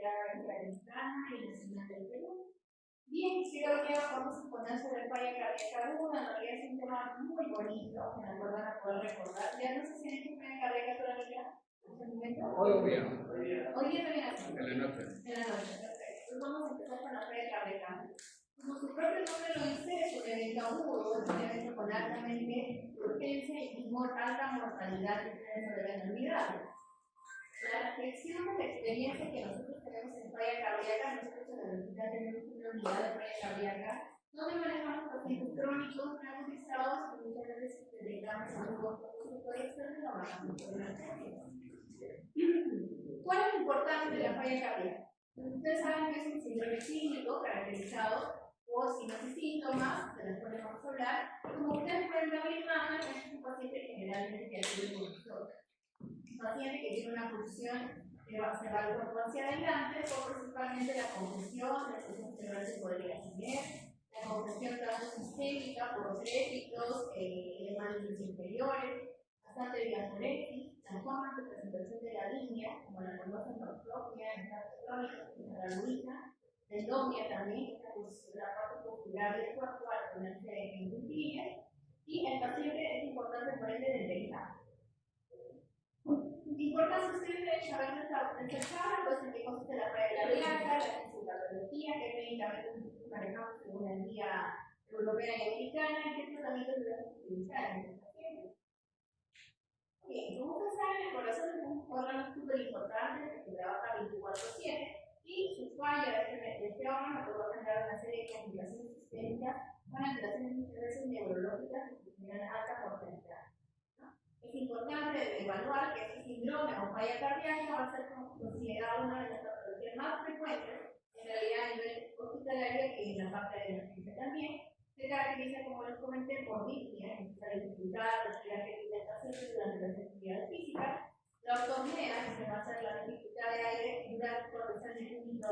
Universidad Interamericana y Nacional del Perú. Bien, creo que vamos a poner sobre falla cardíaca aguda. En realidad es un tema muy bonito, me lo van a poder recordar. Ya no sé si hay falla cardíaca todavía. Hoy día. Hoy día también. En la noche. En la noche, perfecto. Entonces vamos a empezar con la falla cardíaca. Como su propio nombre lo dice, es un evento agudo, es un evento con altamente urgencia y alta mortalidad que ustedes no deben olvidar. La reflexión de la experiencia que nosotros tenemos en falla cardíaca, nosotros en la universidad tenemos una unidad de falla cardíaca, donde manejamos pacientes crónicos, agudizados, que muchas veces dedicamos a un consultorio externo y lo manejamos por emergencia. ¿Cuál es lo importante de la falla cardíaca? Ustedes saben que es un síndrome clínico caracterizado por signos y síntomas, de los cuales vamos a hablar. Como ustedes pueden ver la imagen, es un paciente generalmente que tiene un paciente que tiene una función que se va el cuerpo hacia adelante, por principalmente la confusión, la función cerebral se podría tener, la confusión transistémica por los épicos, elementos inferiores, bastante diaforesis, la forma de presentación de la línea, como la conocen ortopia, la luisa, endomia también, la parte popular del cuerpo al ponerse en cuclillas, y el paciente es importante por ende detectar. Importancia ustedes deben saber de esta charla, pues en qué consiste la falla cardíaca, la sintomatología, qué medicamentos manejamos según la guía europea y americana, y qué tratamientos debemos utilizar en este paciente. Bien, como ustedes saben, el corazón es un órgano súper importante que trabaja 24/7 y su falla de este órgano puede generar una serie de complicaciones sistémicas con alteraciones muchas veces neurológicas que generan alta mortalidad. Es importante evaluar que este síndrome o falla cardíaca va a ser considerado una de las patologías más frecuentes, en realidad a nivel hospitalario y en la parte de emergencia también. Se caracteriza, como les comenté, por disnea, la dificultad de respirar que tiene el paciente durante las actividades físicas, la ortopnea, que se va a hacer la dificultad de aire durante el minuto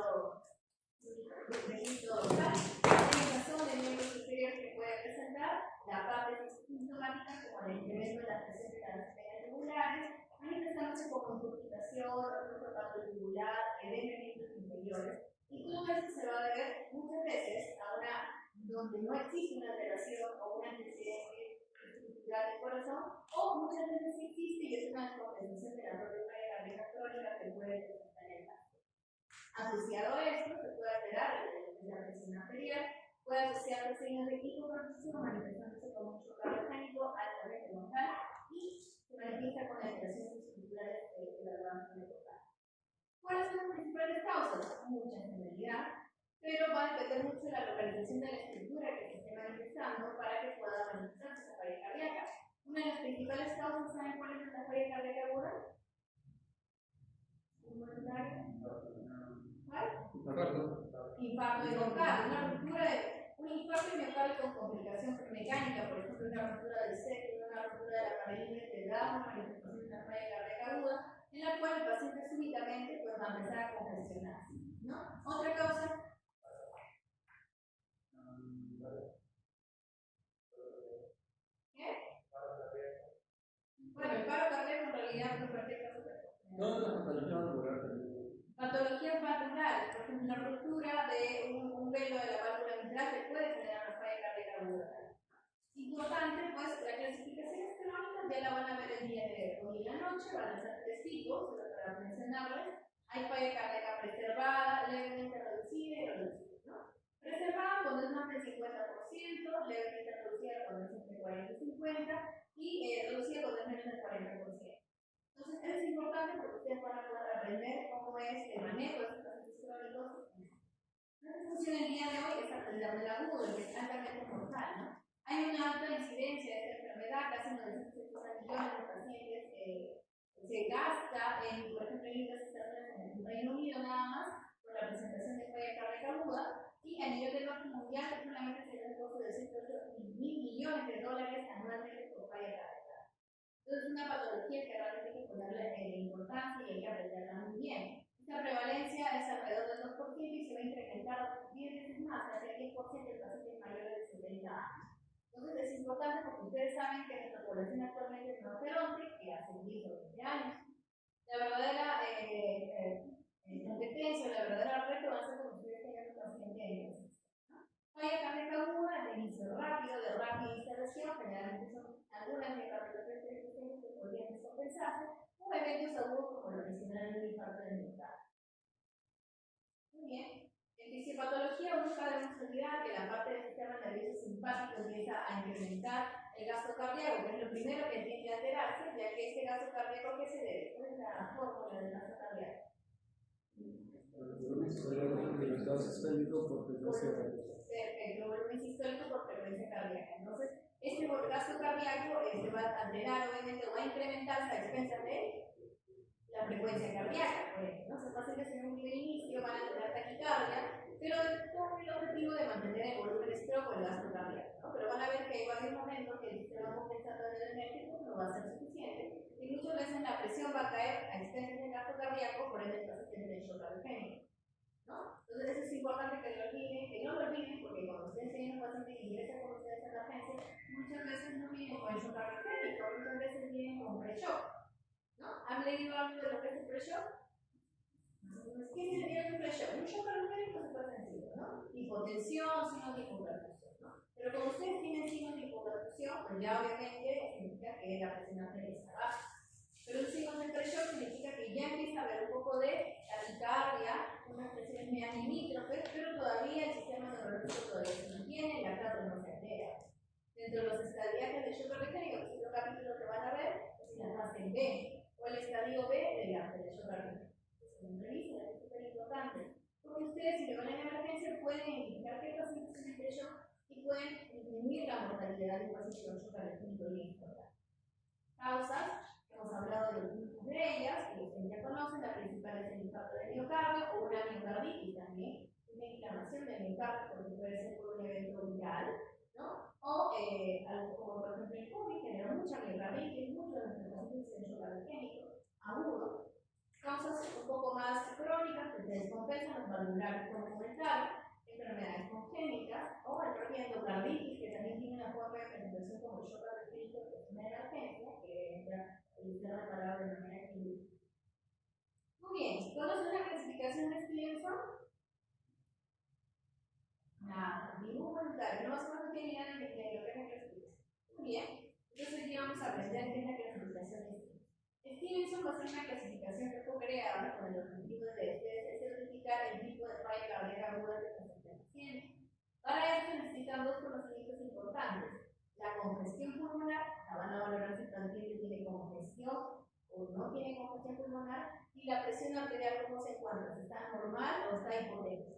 dorsal, la sensación de miembros superiores que puede presentar, la parte sintomática como el incremento de la presión de las venas tubulares, manifestándose como intoxicación, reflujo tubular, edema en miembros inferiores, y todo esto se va a deber muchas veces a una donde no existe una alteración o un antecedente estructural del corazón, o muchas veces existe y es una descompensación de la propia falla cardíaca crónica que puede presentar el caso. Asociado a esto, se puede alterar la presión arterial, puede asociarse a signos de hipotensión, manifestándose como un choque mecánico altamente mortal y se manifiesta con alteraciones estructurales de la glándulas locales. ¿Cuáles son las principales causas? Muchas en realidad, pero va a depender mucho de la localización de la estructura que se esté manifestando para que pueda manifestarse esa falla cardíaca. Una de las principales causas, ¿saben cuál es la falla cardíaca aguda? Infarto de miocardio, un infarto de miocardio con complicación mecánica, por ejemplo, una ruptura del sexo, una ruptura de la pared invertebral, una manifestación de una falla cardíaca aguda, en la cual el paciente súbitamente pues, va a empezar a congestionarse, ¿no? Otra causa. ¿Qué? Bueno, el paro cardíaco en realidad no es cualquier cosa. Patologías vasculares, por ejemplo, una ruptura de un velo de la válvula mitral que puede generar una falla cardíaca aguda. Importante, pues la clasificación crónica ya la van a ver el día de hoy en la noche, van a ser 3 tipos, para mencionarles. Hay falla cardíaca preservada, levemente reducida y reducida, ¿no? Preservada cuando es más del 50%, levemente reducida cuando es entre 40 y 50%, y reducida cuando es menos del 40%. Entonces es importante porque ustedes van a poder aprender cómo es el manejo de estos pacientes crónicos. Nuestra función el día de hoy es aprender del agudo, que es altamente mortal, ¿no? Hay una alta incidencia de esta enfermedad, casi 960 millones de pacientes se gasta en, por ejemplo, en en el Reino Unido nada más, por la presentación de falla cardíaca aguda, y a nivel del norte mundial solamente se da un costo de 108 mil millones de dólares anualmente por falla cardíaca. Entonces es una patología que realmente hay que ponerle importancia y hay que aprenderla muy bien. Esta prevalencia es alrededor del 2% y se va a incrementar 10 veces más, casi el 10% de pacientes mayores de 70 años. Entonces es importante porque ustedes saben que nuestra población actualmente es más feronte que hace 10 o 20 años. La verdadera competencia, la paciente de énfasis. Falla cardíaca aguda, de inicio rápido, de rápida instalación, generalmente son algunas miocardiopatías que podrían descompensarse, o eventos agudos como lo mencionaron en el infarto del miocardio. Muy bien. En fisiopatología nunca debemos olvidar que la parte del sistema nervioso simpático empieza a incrementar el gasto cardíaco, que es lo primero que tiende a alterarse, ya que este gasto cardíaco, ¿qué se debe? ¿Cuál es la fórmula del gasto cardíaco? Perfecto, volumen sistólico por frecuencia cardíaca. Entonces, este gasto cardíaco se va a alterar, obviamente, va a incrementarse a expensas de la frecuencia cardíaca. Por ejemplo, los pacientes en un primer inicio van a tener taquicardia, pero con el objetivo de mantener el volumen stroke o el gasto cardíaco, ¿no? Pero van a ver que hay varios momentos que el sistema compensatorio energético no va a ser suficiente y muchas veces la presión va a caer a expensas del gasto cardíaco, por ende el paciente tiene shock cardíaco, ¿no? Entonces eso es importante que no lo olviden, porque cuando ustedes tienen un paciente que ingresa con ustedes en la agencia, muchas veces no vienen con shock cardíaco, muchas veces vienen con pre-shock, ¿no? ¿Han leído algo de lo que es el pre-shock? ¿Qué sería un pre-shock? Un shock cardíaco es súper sencillo, ¿no? Hipotensión, signos de hipoperfusión, ¿no? Pero como ustedes tienen signos de hipoperfusión, pues ya obviamente significa que la presión arterial está baja. Pero un signo de pre-shock significa que ya empieza a haber un poco de taquicardia, unas presiones medias limítrofes, pero todavía el sistema neurológico todavía se mantiene, la plata no se altera. Dentro de los estadiajes del shock cardíaco, que es otro capítulo que van a ver, es la fase B, o el estadio B del shock cardíaco. Es súper importante, porque ustedes, si le van a la emergencia, pueden identificar qué pacientes tienen pre-shock y pueden disminuir la mortalidad de un paciente con shock cardíaco bien importante. Causas, hemos hablado de muchas de ellas, que ustedes ya conocen. La principal es el infarto del miocardio o una miocarditis también, una inflamación del miocardio, porque puede ser por un evento viral, ¿no? O algo como por ejemplo el COVID genera mucha miocarditis, muchos de nuestros pacientes tienen shock cardíaco agudo. Causas un poco más crónicas que se descompensan, los valvulares como comentaron, enfermedades congénitas o el propio endocarditis, que también tiene una forma de presentación como shock cardíaco, que es una emergencia, que entra y se reparado de manera clínica. Muy bien, ¿conocen la clasificación de Stevenson? Nada, ningún voluntario, no más cuando tiene idea de lo que es la clasificación. Muy bien, entonces aquí vamos a aprender qué es la clasificación de Stevenson. Stevenson va a ser una clasificación que fue creada con el objetivo de certificar el tipo de falla cardíaca aguda que presenta el paciente. Para esto necesitan dos conocimientos importantes: la congestión pulmonar, la van a valorar si el paciente tiene congestión o no tiene congestión pulmonar, y la presión arterial, cómo se encuentra, si está normal o está hipotensa.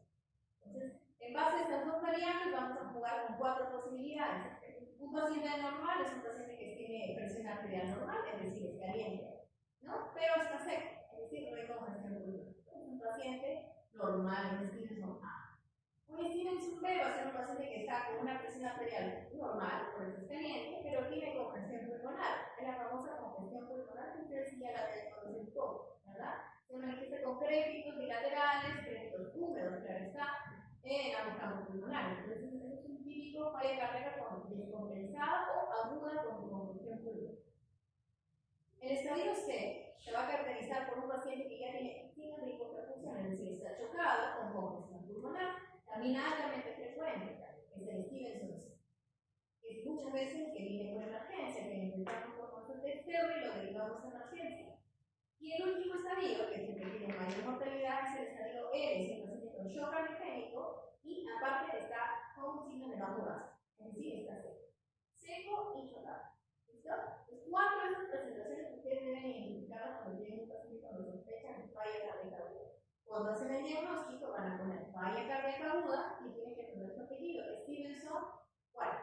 Entonces, en base a estas dos variables vamos a jugar con cuatro posibilidades. Un paciente normal es un paciente que tiene presión arterial normal, es decir, es caliente, ¿no? Pero está seco, es decir, no hay congestión pulmonar. Es un paciente normal, un Stevenson A. Un Stevenson B va a ser un paciente que está con una presión arterial normal, por eso es caliente, pero tiene congestión pulmonar. Es la famosa congestión pulmonar que ustedes ya la deben conocer un poco, ¿verdad? Se manifiesta con crépitos bilaterales, crépitos húmedos, claro está, en ambos campos pulmonares. Entonces, es un típico falla cardíaca descompensada o aguda con congestión pulmonar. El estadio C se va a caracterizar por un paciente que ya tiene signos de hipoperfusión, es decir, está chocado con congestión pulmonar, también altamente frecuente, es el Stevenson C. Es muchas veces que viene por emergencia, que intentamos por control de externo y lo derivamos a emergencia. Y el último estadio, que es el que tiene mayor mortalidad, es el estadio L, es el paciente con shock cardíaco y aparte está con signos de vacunación, es decir, está seco y chocado. ¿Listo? Pues cuatro de estas presentaciones que ustedes deben identificar cuando tienen un paciente cuando sospechan de falla cardíaca aguda. Cuando hacen el diagnóstico van a poner falla cardíaca aguda y tienen que poner su apellido. Stevenson, ¿cuál?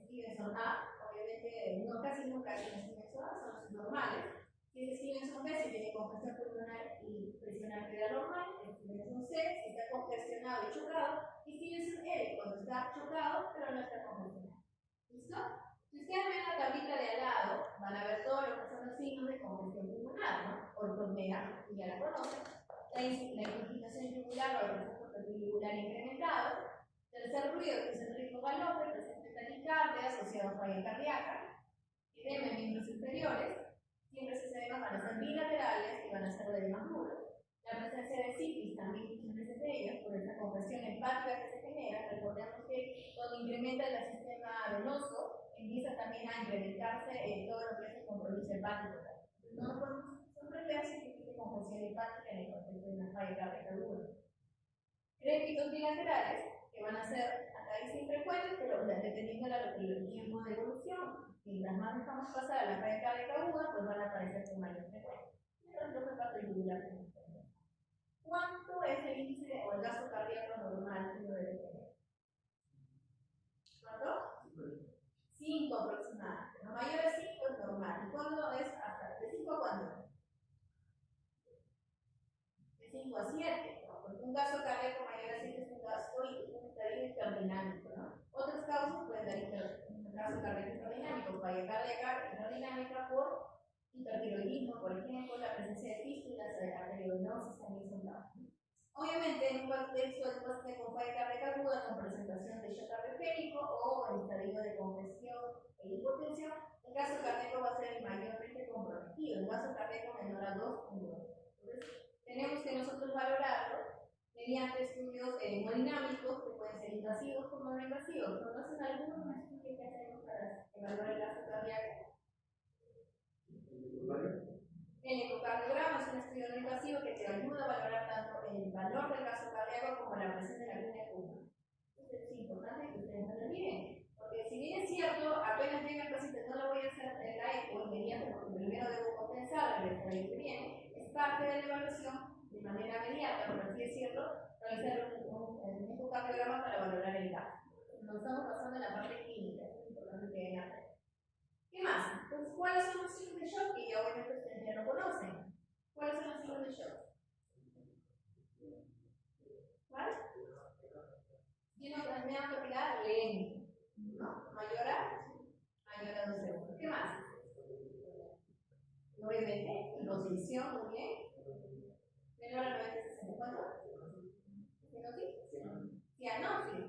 Stevenson A, obviamente no casi nunca tienen Stevenson A, son los normales. Si es Stevenson B, si tiene congestión pulmonar y presión arterial normal. Stevenson C, si está congestionado y chocado. Y Stevenson L, cuando está chocado pero no está congestionado. ¿Listo? Si ustedes ven la tablita de al lado, van a ver todos los que son los signos de congestión pulmonar, ¿no? Ortopnea, que ya la conocen. La infiltración yugular o el reflujo yugular incrementado. Tercer ruido, que es el ritmo galope, presente taquicardia asociado a falla cardíaca. Edema en miembros inferiores. Siempre estos edemas van a ser bilaterales y van a ser de edemas duros. La presencia de citis y también muchas de ellas, por esta compresión hepática que se genera. Recordemos que cuando incrementa el sistema venoso, empieza también a incrementarse todo lo que es el compromiso hepático. No podemos sorprenderse que existe congestión hepática en el contexto de una falla cardíaca aguda. Crépitos bilaterales, que van a ser hasta ahí sin frecuentes, pero dependiendo del tiempo de evolución, mientras más dejamos pasar la falla cardíaca aguda, pues van a aparecer con mayor frecuencia. Entonces, ¿cuánto es el índice o el gasto cardíaco normal que uno debe tener? ¿Cuánto? 5 aproximadamente. Lo mayor de 5 es normal. ¿Y cuándo es hasta? ¿De 5 a cuándo? De 5 a 7. ¿No? Porque un gasto cardíaco mayor a 7 es un gasto hiperdinámico, ¿no? Otras causas pueden dar un gasto cardíaco hiperdinámico, falla cardíaca hiperdinámica por hipertiroidismo, por ejemplo, la presencia de fístulas, de arteriovenosis también son causas. Obviamente, en un contexto de paciente con falla cardíaca aguda con presentación de shock cardiogénico o en estadio de congestión e hipotensión, el gasto cardíaco va a ser mayormente comprometido, el gasto cardíaco menor a 2 Entonces, tenemos que nosotros valorarlo mediante estudios hemodinámicos que pueden ser invasivos como no invasivos. ¿Conocen algunos estudios que hacemos para evaluar el gasto cardíaco? El ecocardiograma es un estudio no invasivo que te ayuda a valorar tanto el valor del gasto cardíaco como la presión de la línea común. Entonces es importante que ustedes no lo olviden, porque si bien es cierto, apenas llega el paciente, no lo voy a hacer la eco inmediata, porque primero debo compensar el estrés que viene, es parte de la evaluación de manera inmediata, por así decirlo, realizar un ecocardiograma para valorar el gasto. Nos estamos pasando en la parte clínica, es importante que vean. ¿Qué más? Entonces, ¿cuáles son los signos de shock? Que ya obviamente ustedes ya lo conocen. ¿Cuáles son los signos de shock? ¿Cuál? Lleno de transmisión capilar lento. ¿No? Mayor a 2 segundos. ¿Qué más? Obviamente, inconsciencia, muy bien. Menor a 90-60. ¿Cuánto? Cianosis.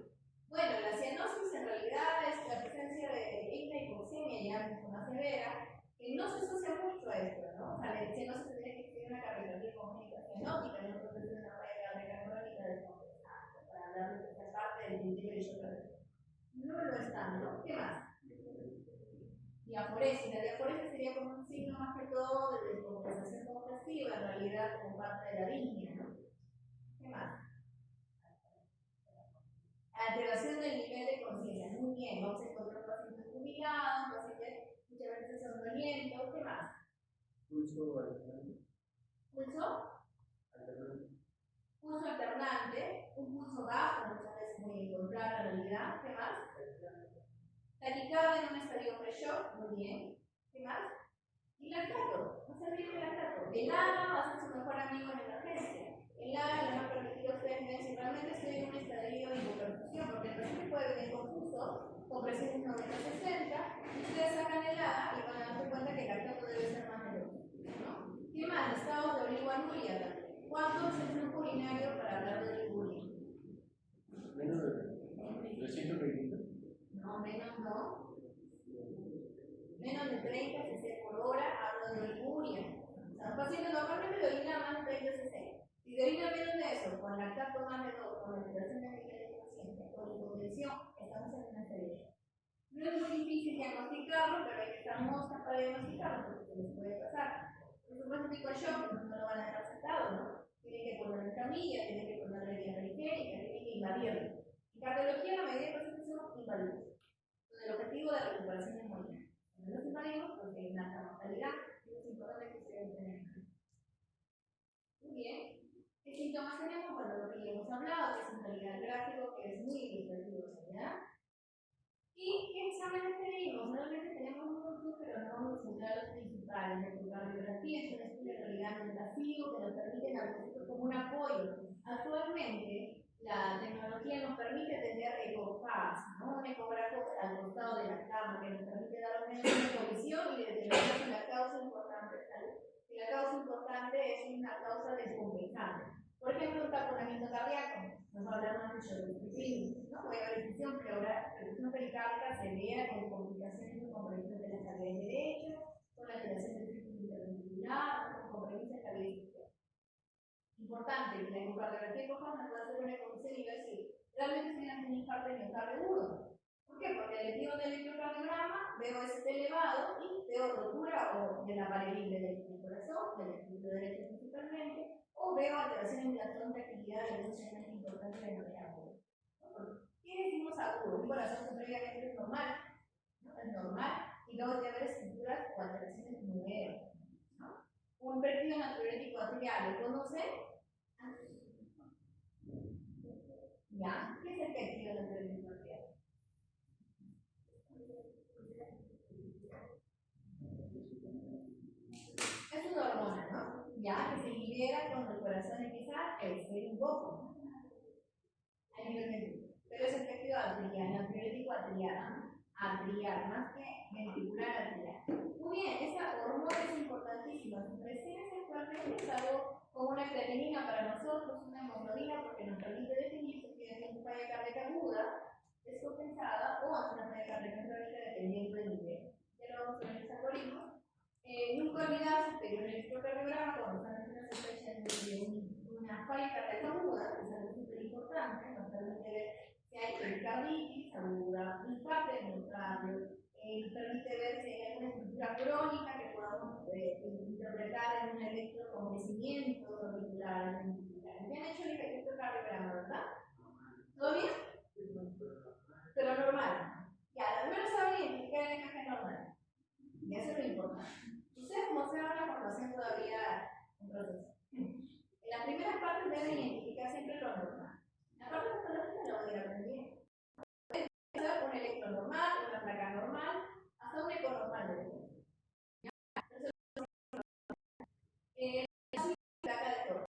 Bueno, la cianosis en realidad es la presencia de hipoxemia ya mucho más severa, que no se asocia mucho a esto, ¿no? O sea, la cianosis tendría que existir una cardiopatía congénita cianótica, no puede ser una falla cardíaca crónica descompensada, para hablar de esta parte del principio de shock. No lo están, ¿no? ¿Qué más? Diaforesis. La diaforesis sería como un signo más que todo de descompensación congestiva, en realidad como parte de la arritmia, ¿no? ¿Qué más? Alteración del nivel de conciencia. Muy bien, vamos a encontrar un paciente jubilado, un paciente muchas veces somnoliento. ¿Qué más? Pulso alternante. ¿Pulso? Alternante. Pulso alternante, un pulso bajo, muchas veces muy encontrado en realidad. ¿Qué más? Taquicardia en un estadio pre-shock. Muy bien. ¿Qué más? Y lactato. No se olviden del lactato. El ADA va a ser su mejor amigo en la emergencia. El ADA le va a permitir a ustedes ver si realmente estoy en un estadio de hipoperfusión, porque el paciente puede venir confuso, con presiones 90-60, y ustedes sacan el ADA y van a darse cuenta que el lactato debe ser más veloz, ¿no? ¿Qué más? Estados de oligoanuria también. ¿Cuánto es el flujo urinario para hablar de oliguria? Menos de 320. No, menos no. Menos de 30 cc por hora hablo de oliguria. O sea, un paciente normalmente le orina más de 30 cc. Si se orina menos de eso, con lactato más de 2, con alteración de nivel del paciente, con hipotensión, estamos en una serie. No es muy difícil diagnosticarlo, pero hay que estar mosca para diagnosticarlo, porque se les puede pasar. Por supuesto, tipo de shock, no lo van a dejar sentado, ¿no? Tienen que ponerlo en camilla, tienen que ponerle vía periférica, tienen que invadirlo. En cardiología, la mayoría de pacientes son invadidos. Entonces, el objetivo de recuperación es muy bien. No los invadimos porque hay una alta mortalidad, y es importante que ustedes tengan. Muy bien. ¿Qué síntomas tenemos? Bueno, lo que ya hemos hablado, que es en realidad el gráfico, que es muy ilustrativo, ¿verdad? ¿Y qué exámenes tenemos? Realmente tenemos un montón, pero no vamos a centrar los principales. La ecocardiografía es un estudio en realidad invasivo que nos permite a nosotros como un apoyo. Actualmente, la tecnología nos permite tener ecofaz, ¿no? Un ecógrafo al costado de la cama que nos permite dar una visión y determinar si la causa importante es salud. Si la causa importante es una causa descompensante. Por ejemplo, un taponamiento cardíaco. Nos hablamos mucho de disciplina, ¿no? Voy a ver disfunción pericárdica severa con complicaciones con compromisos de la carrera derecha, con alteración del círculo interventricular, con compromisos de estabilización. importante que la ecocardiografía cojante pueda hacer una evolución y ver si realmente tienen un infarto y miocardio agudo. ¿Por qué? Porque le tiro un electrocardiograma, veo ST elevado y veo rotura o de la pared libre del corazón, del equilibrio derecho principalmente, o veo alteraciones en la contractilidad de un segmento importante de la agudo. ¿Qué decimos agudo? Un corazón que previamente es normal, ¿no? Es normal, y luego debe haber estructuras o alteraciones nuevas. Un periodo natriurético atrial, ¿lo conocen? ¿Ya? ¿Qué es el periodo natriurético atrial? Es una hormona, ¿no? Ya, que se libera cuando el corazón empieza a crecer un poco. A nivel mental. Pero es el periodo atrial, natriurético atrial, más que ventricular atrial. Muy bien, esa hormona es importantísima. Su presencia actualmente es algo como una creatinina para nosotros, una hemoglobina, porque nos permite definir si tiene una falla cardíaca aguda, descompensada o una falla cardíaca crónica dependiendo del nivel. Ya lo vamos a ver en ese algoritmo. Nunca olvidarse que en el electrocardiograma, cuando están haciendo una sospecha de una falla cardíaca aguda, que es algo súper importante, nos permite ver si hay pericarditis aguda, infarto del miocardio, permite ver si hay alguna estructura crónica que podamos interpretar en un electroconocimiento auricular, ventricular. ¿Ya han hecho el electrocardiograma, verdad? ¿Todo bien? Pero normal. Ya, al menos saben identificar el encaje normal. Y eso es lo importante. Ustedes, como se van la formación todavía en proceso. En las primeras partes deben identificar siempre lo normal. La parte patológica lo voy a ir aprendiendo. Puede un electro normal, una placa normal, hasta un eco normal de todo. La placa de Torres.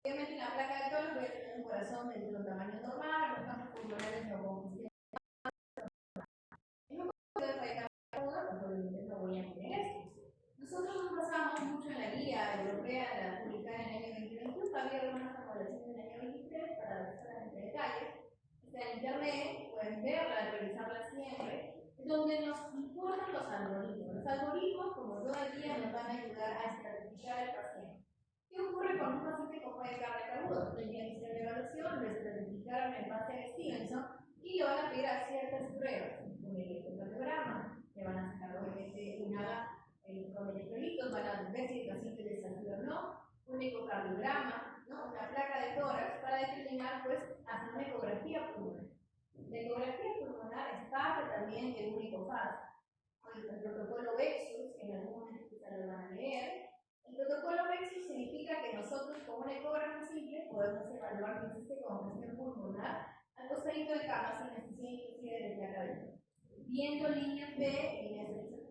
Obviamente en la placa de Torres voy a tener un corazón de un tamaño normal, los campos pulmonares no consistentes. En un caso de falla aguda, pues obviamente no voy a tener esto. Nosotros nos basamos mucho en la guía europea, la publicada en el año 2021, había algunas formulaciones del año 23 para ver solamente detalles. Está en internet, pueden verla, revisarla siempre, donde nos informan los algoritmos. Los algoritmos, como todo el día, nos van a ayudar a estratificar el paciente. ¿Qué ocurre con un paciente con falla cardíaca aguda? Tendrían que hacer la evaluación, lo estratificaron en base a Stevenson y le van a pedir a ciertas pruebas, un electrocardiograma, le van a sacar obviamente con electrolitos, van a ver si el paciente desatura o no, un ecocardiograma, ¿no? Una placa de tórax para determinar, pues, hacer una ecografía pulmonar. La ecografía pulmonar es parte también del único faz. El protocolo Vexus, que en algún momento quizá lo van a leer. El protocolo Vexus significa que nosotros, con un ecógrafo simple, podemos evaluar que existe congestión pulmonar al costadito de cama sin necesidad inclusive de placa de tórax. Viendo líneas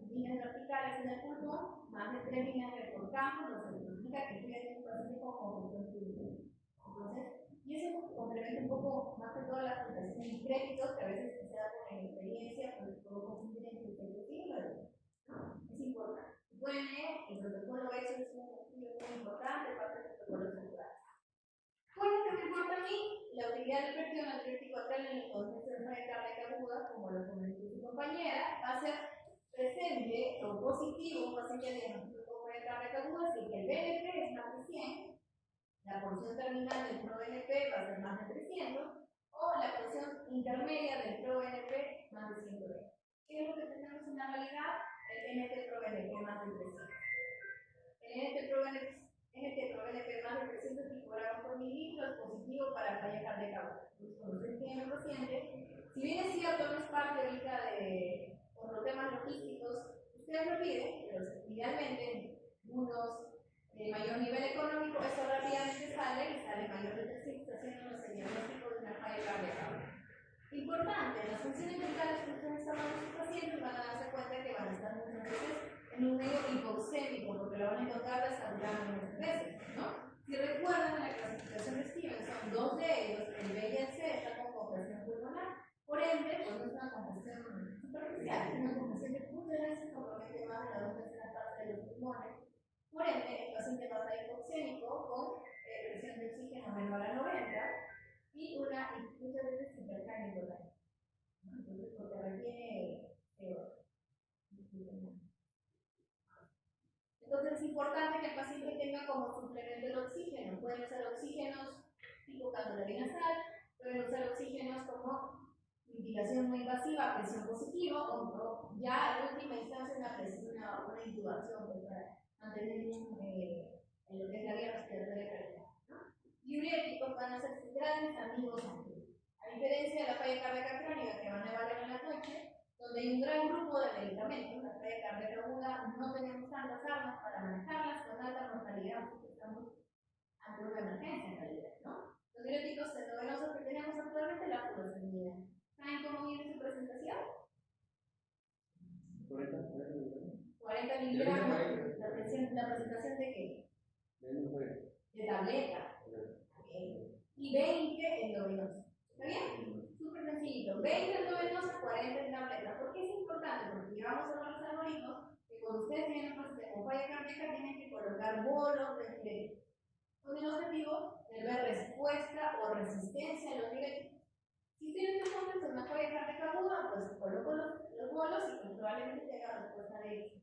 líneas verticales en el pulmón, más de 3 líneas por campo, nos significa que tiene un paciente con congestión pulmonar. Entonces, y eso complementa un poco más que todas las presentaciones y créditos que a veces se da por experiencia, por confundir entre créditos y números. Es importante. Pueden leer, el protocolo eso es un estudio muy importante, parte del protocolo central. ¿Cuál es lo que me importa a mí? La utilidad del periodo natriurético atrial en el contexto de falla cardíaca aguda, como lo comentó su compañera, va a ser presente o positivo un paciente diagnosticado con falla cardíaca aguda si el BNP es más de 100, la porción terminal del ProBNP va a ser más de 300, o la porción intermedia del ProBNP más de 120. ¿Qué es lo que tenemos en la realidad? El NT-proBNP más de 300. El NT-proBNP más de 300 picogramos por mililitro es positivo para falla cardíaca aguda. Cuando usted tiene el paciente, si bien es cierto, no es parte ahorita por los temas logísticos, ustedes lo piden, pero idealmente unos de mayor nivel económico, eso rápidamente sale y sale mayor de 300 haciendo el diagnóstico de una falla cardíaca. Importante, las funciones mentales que ustedes están dando a sus pacientes van a darse cuenta que van a estar muchas veces en un medio hipoxémico, porque lo van a encontrar desaturado muchas veces, ¿no? Si recuerdan en la clasificación de Stevenson, dos de ellos, el B y el C, están con congestión pulmonar. Por ende, pues no es una congestión superficial, es una congestión que muchas veces compromete más de la 2/3 parte de los pulmones. Por ende, el paciente va a estar hipoxémico con presión de oxígeno menor a 90 y muchas veces hipercánico también. Entonces, porque requiere entonces es importante que el paciente tenga como suplemento el oxígeno. Puede pueden usar oxígenos tipo candelaria nasal, pueden usar oxígenos como ventilación no invasiva, presión positiva, o ya en última instancia una intubación pues, para mantener en lo que es la vía respiratoria cardiaca. ¿No? Diuréticos van a ser sus grandes amigos aquí. A diferencia de la falla cardíaca crónica que van a evaluar en la noche, donde hay un gran grupo de medicamentos, la falla cardíaca aguda no tenemos tantas armas para manejarlas con alta mortalidad, porque estamos ante una emergencia en realidad, ¿no? Los diuréticos endovenosos que tenemos actualmente, la furosemida. ¿Saben cómo viene su presentación? 40 miligramos. ¿La presentación de qué? De tableta. Okay. Y 20 endovenosos. ¿Está bien? Súper sencillo. 20 endovenosos, 40 en tableta. ¿Por qué es importante? Porque ya vamos a ver los algoritmos que cuando ustedes tienen un paciente con falla cardíaca tienen que colocar bolos de diuréticos con el objetivo de ver respuesta o resistencia a los diuréticos. Si tienen un contexto de una falla cardíaca aguda, pues coloco los bolos y pues, probablemente tenga respuesta de ellos.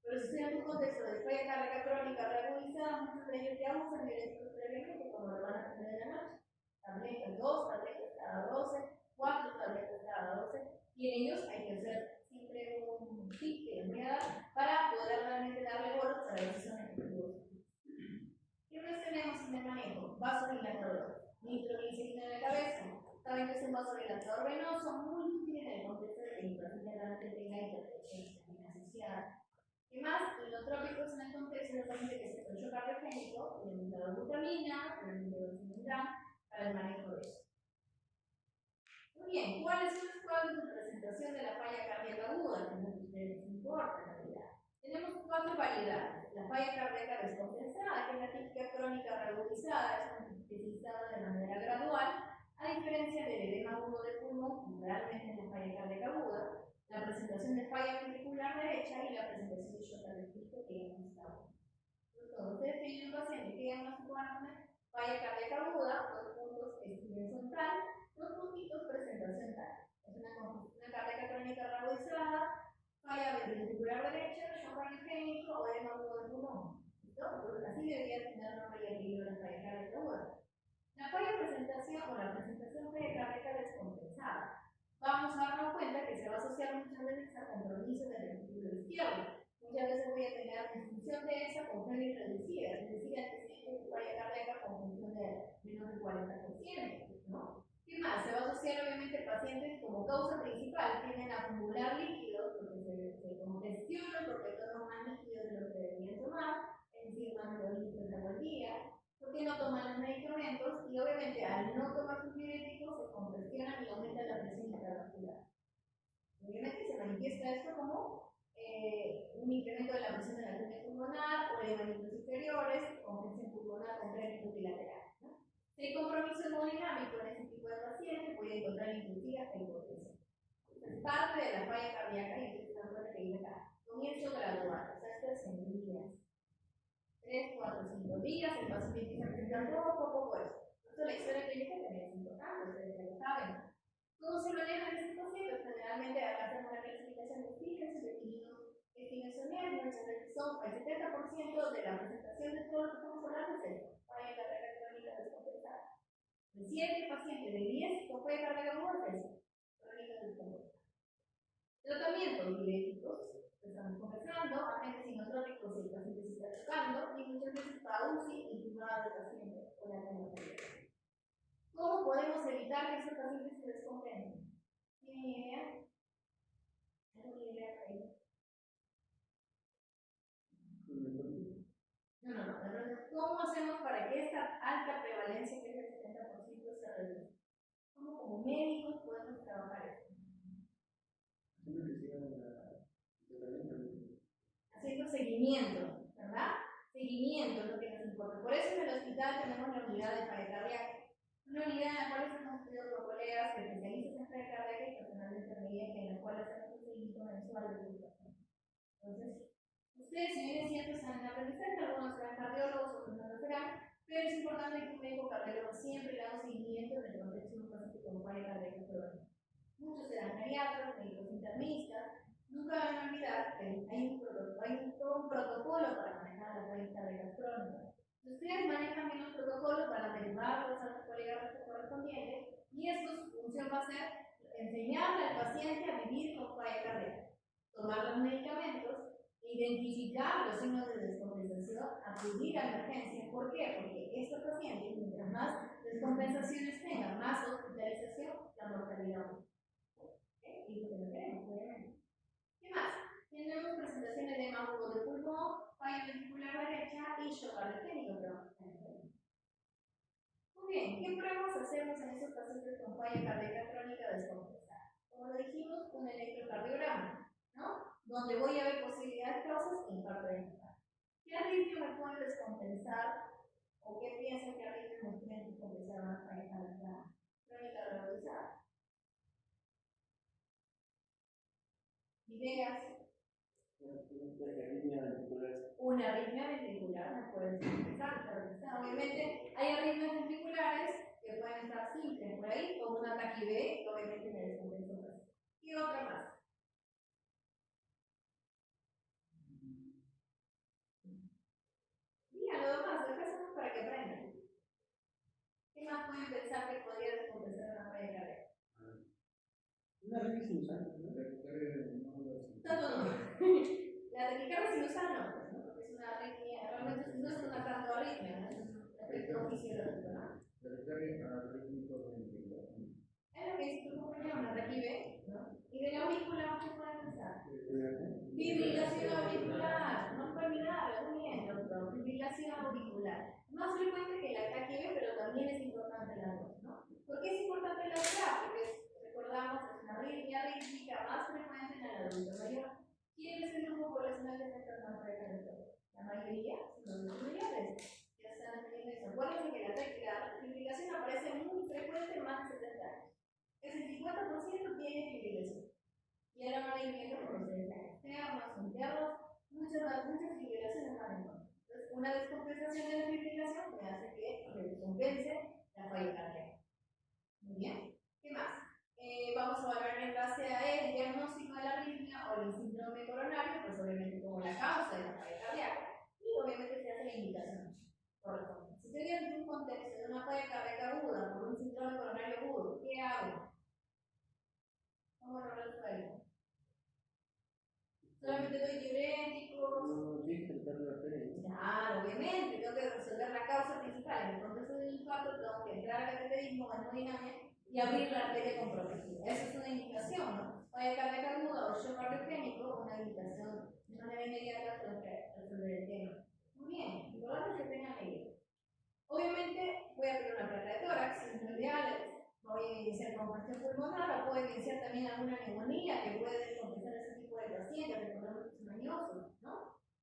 Pero si tienen un contexto de falla cardíaca crónica reagudizada, muchos de ellos ya usan diuréticos previamente, como lo van a tener en la noche. Tabletas, 2 tabletas cada 12, 4 tabletas cada 12, y en ellos hay que hacer siempre un tip que les voy a dar para poder realmente darle bolos para ver si son efectivos. ¿Qué más tenemos en el manejo? Vasodilatador, nitroglicerina de cabeza. Saben que es un vasodilatador venoso muy útil en el contexto de que el paciente realmente tenga hipertensión asociada. ¿Qué más? Inotrópicos en el contexto del paciente que se fue choque cardiogénico, tenemos la glutamina, tenemos para el manejo de eso. Muy bien, ¿cuáles son los cuadros de presentación de la falla cardíaca aguda? Que es lo que a ustedes les importa en realidad. Tenemos 4 variedades. La falla cardíaca descompensada, que es la típica crónica reagudizada, es utilizada de manera gradual, a diferencia del edema agudo del pulmón, realmente es la falla cardíaca aguda, la presentación de falla ventricular derecha y la presentación de shock eléctrico que ya hemos estado. Entonces, ustedes tienen un paciente que ya no una falla cardíaca aguda, 2 puntos extinción tal, 2 puntitos presentación tal. Es una cardíaca crónica reagudizada, falla ventricular derecha, shock angiogénico o edema agudo del pulmón. Entonces, así debería tener nombre y apellido la falla cardíaca aguda. La falla presentación o la presentación falla cardíaca descompensada. Vamos a darnos cuenta que se va a asociar muchas veces a compromiso del ventrículo izquierdo. Muchas veces voy a tener en función de esa con Febris reducida, es decir, antecedentes de falla cardíaca con función de menos del 40%, ¿no? ¿Qué más? Se va a asociar obviamente pacientes como causa principal, tienden a acumular líquidos porque se congestionan, porque toman más líquidos de lo que deberían tomar, es decir, más de 2 litros de agua al día, porque no toman los medicamentos y obviamente al no tomar sus diuréticos se congestionan y aumenta la presión intravascular. Obviamente se manifiesta esto como un incremento de la presión de la arteria pulmonar o elevamientos superiores, congestión pulmonar congénita bilateral. ¿No? Si hay compromiso hemodinámico en este tipo de pacientes, puede encontrar inclusive hasta hipotensión. Es parte de la falla cardíaca y ustedes están viendo que dice acá, comienzo gradual, o sea, esto es en días. 3, 4, 5 días, el paciente empieza a presentar poco a poco eso. Entonces la historia clínica también es importante, ustedes ya lo saben. ¿Cómo se manejan estos pacientes? Generalmente hacemos una clasificación de fíjense, definiciones, muchas veces son el 70% de la presentación de todo lo que estamos hablando es esto, falla cardíaca crónica descompensada. De 7 pacientes de 10 con falla cardíaca aguda es eso, crónica descompensada. Tratamientos diuréticos, estamos conversando, agentes inotrópicos y el paciente se está tocando, y muchas veces para UCI intubada del paciente con la hemorragia. ¿Cómo podemos evitar que estos pacientes se descompensen? ¿Tienen idea? ¿Alguna idea para ello? No. ¿Cómo hacemos para que esta alta prevalencia, que es el 70%, se reduzca? ¿Cómo como médicos podemos trabajar esto? Haciendo seguimiento, ¿verdad? Seguimiento es lo que nos importa. Por eso en el hospital tenemos la unidad de falla cardíaca. Una unidad en la cual estamos estudiando con colegas especialistas en falla cardíaca y personal de enfermería en la cual hacemos un seguimiento mensual de los pacientes. Entonces, ustedes, si bien es cierto, están en aprendizaje, algunos serán cardiólogos, otros no lo serán, pero es importante que un médico cardiólogo siempre le haga seguimiento en el contexto de un paciente con falla cardíaca crónica. Muchos serán geriatras, médicos internistas. Nunca van a olvidar que hay todo un protocolo para manejar la falla cardíaca crónica. Si ustedes manejan bien los protocolos, llamarlos a los colegas correspondientes, y esto su función va a ser enseñarle al paciente a vivir con falla cardíaca, tomar los medicamentos, identificar los signos de descompensación, acudir a emergencia. ¿Por qué? Porque estos pacientes, mientras más descompensaciones tengan, más hospitalización, la mortalidad aumenta. Y lo que no queremos, obviamente. ¿Qué más? Tenemos presentaciones de mago de pulmón, falla ventricular derecha y shock arterial. Muy bien, ¿qué pruebas hacemos en esos pacientes con falla cardíaca crónica descompensada? Como lo dijimos, un electrocardiograma, ¿no? Donde voy a ver posibilidades de causas e infarto de miocardio. ¿Qué arritmia me puede descompensar? ¿O qué piensan que arritmia me puede descompensar una falla cardíaca crónica reducida? Ideas. Una arritmia ventricular me puede descompensar. Obviamente hay arritmias ventriculares que pueden estar simples por ahí, como una taquibé, que obviamente me descompensa. ¿Y otra más? Díganlo más, empezamos para que aprendan. ¿Qué más pueden pensar que podría descompensar una falla cardíaca? Una arritmia sinusal, ¿no? No. La taquicardia sinusal no, es una arritmia, realmente no es una cardiorritmia, ¿no? Es un efecto fisiológico, ¿no? Es lo que dice tu compañero, una taquibé, ¿no? Y de la aurícula, ¿qué pueden pensar? Fibrilación auricular, no puede olvidarlo, muy bien, doctor. Fibrilación auricular. Más frecuente que la taquibé, pero también es importante la voz, ¿no? ¿Por qué es importante la voz? Porque recordamos es una arritmia rítmica más frecuente en el adulto mayor. ¿Quién es el grupo poblacional de esta enfermedad? La mayoría son los mayores. Ya están entendiendo eso. Acuérdense que la fibrilación aparece muy frecuente en más de 70 años. El 50% tiene fibrilación. Y ahora van a ir viendo por los externos, internos, muchas fibrilaciones van a encontrar. Entonces, una descompensación de la fibrilación me hace que se descompense la falla cardíaca. Muy bien. ¿Qué más? Vamos a evaluar en base a el diagnóstico de la arritmia o el síndrome coronario, pues obviamente como la causa de la falla cardíaca, y obviamente se hace la indicación correspondiente. Si estoy viendo un contexto de una falla cardíaca aguda por un síndrome coronario agudo, ¿qué hago? ¿Cómo lo resuelvo? Solamente doy diuréticos. Claro, obviamente, tengo que resolver la causa principal. En el contexto del infarto, tengo que entrar a cateterismo, hemodinamia y abrir la arteria comprometida. Eso es una indicación, ¿no? Falla cardíaca aguda o shock cardiogénico, una indicación de manera inmediata tengo que resolver el tema. Muy bien, importante que tengan leído. Obviamente, voy a pedir una placa de tórax, es lo ideal. Voy a iniciar con congestión pulmonar o puedo iniciar también alguna neumonía que puede descompensar ese tipo de pacientes, recordemos que es mañoso, ¿no?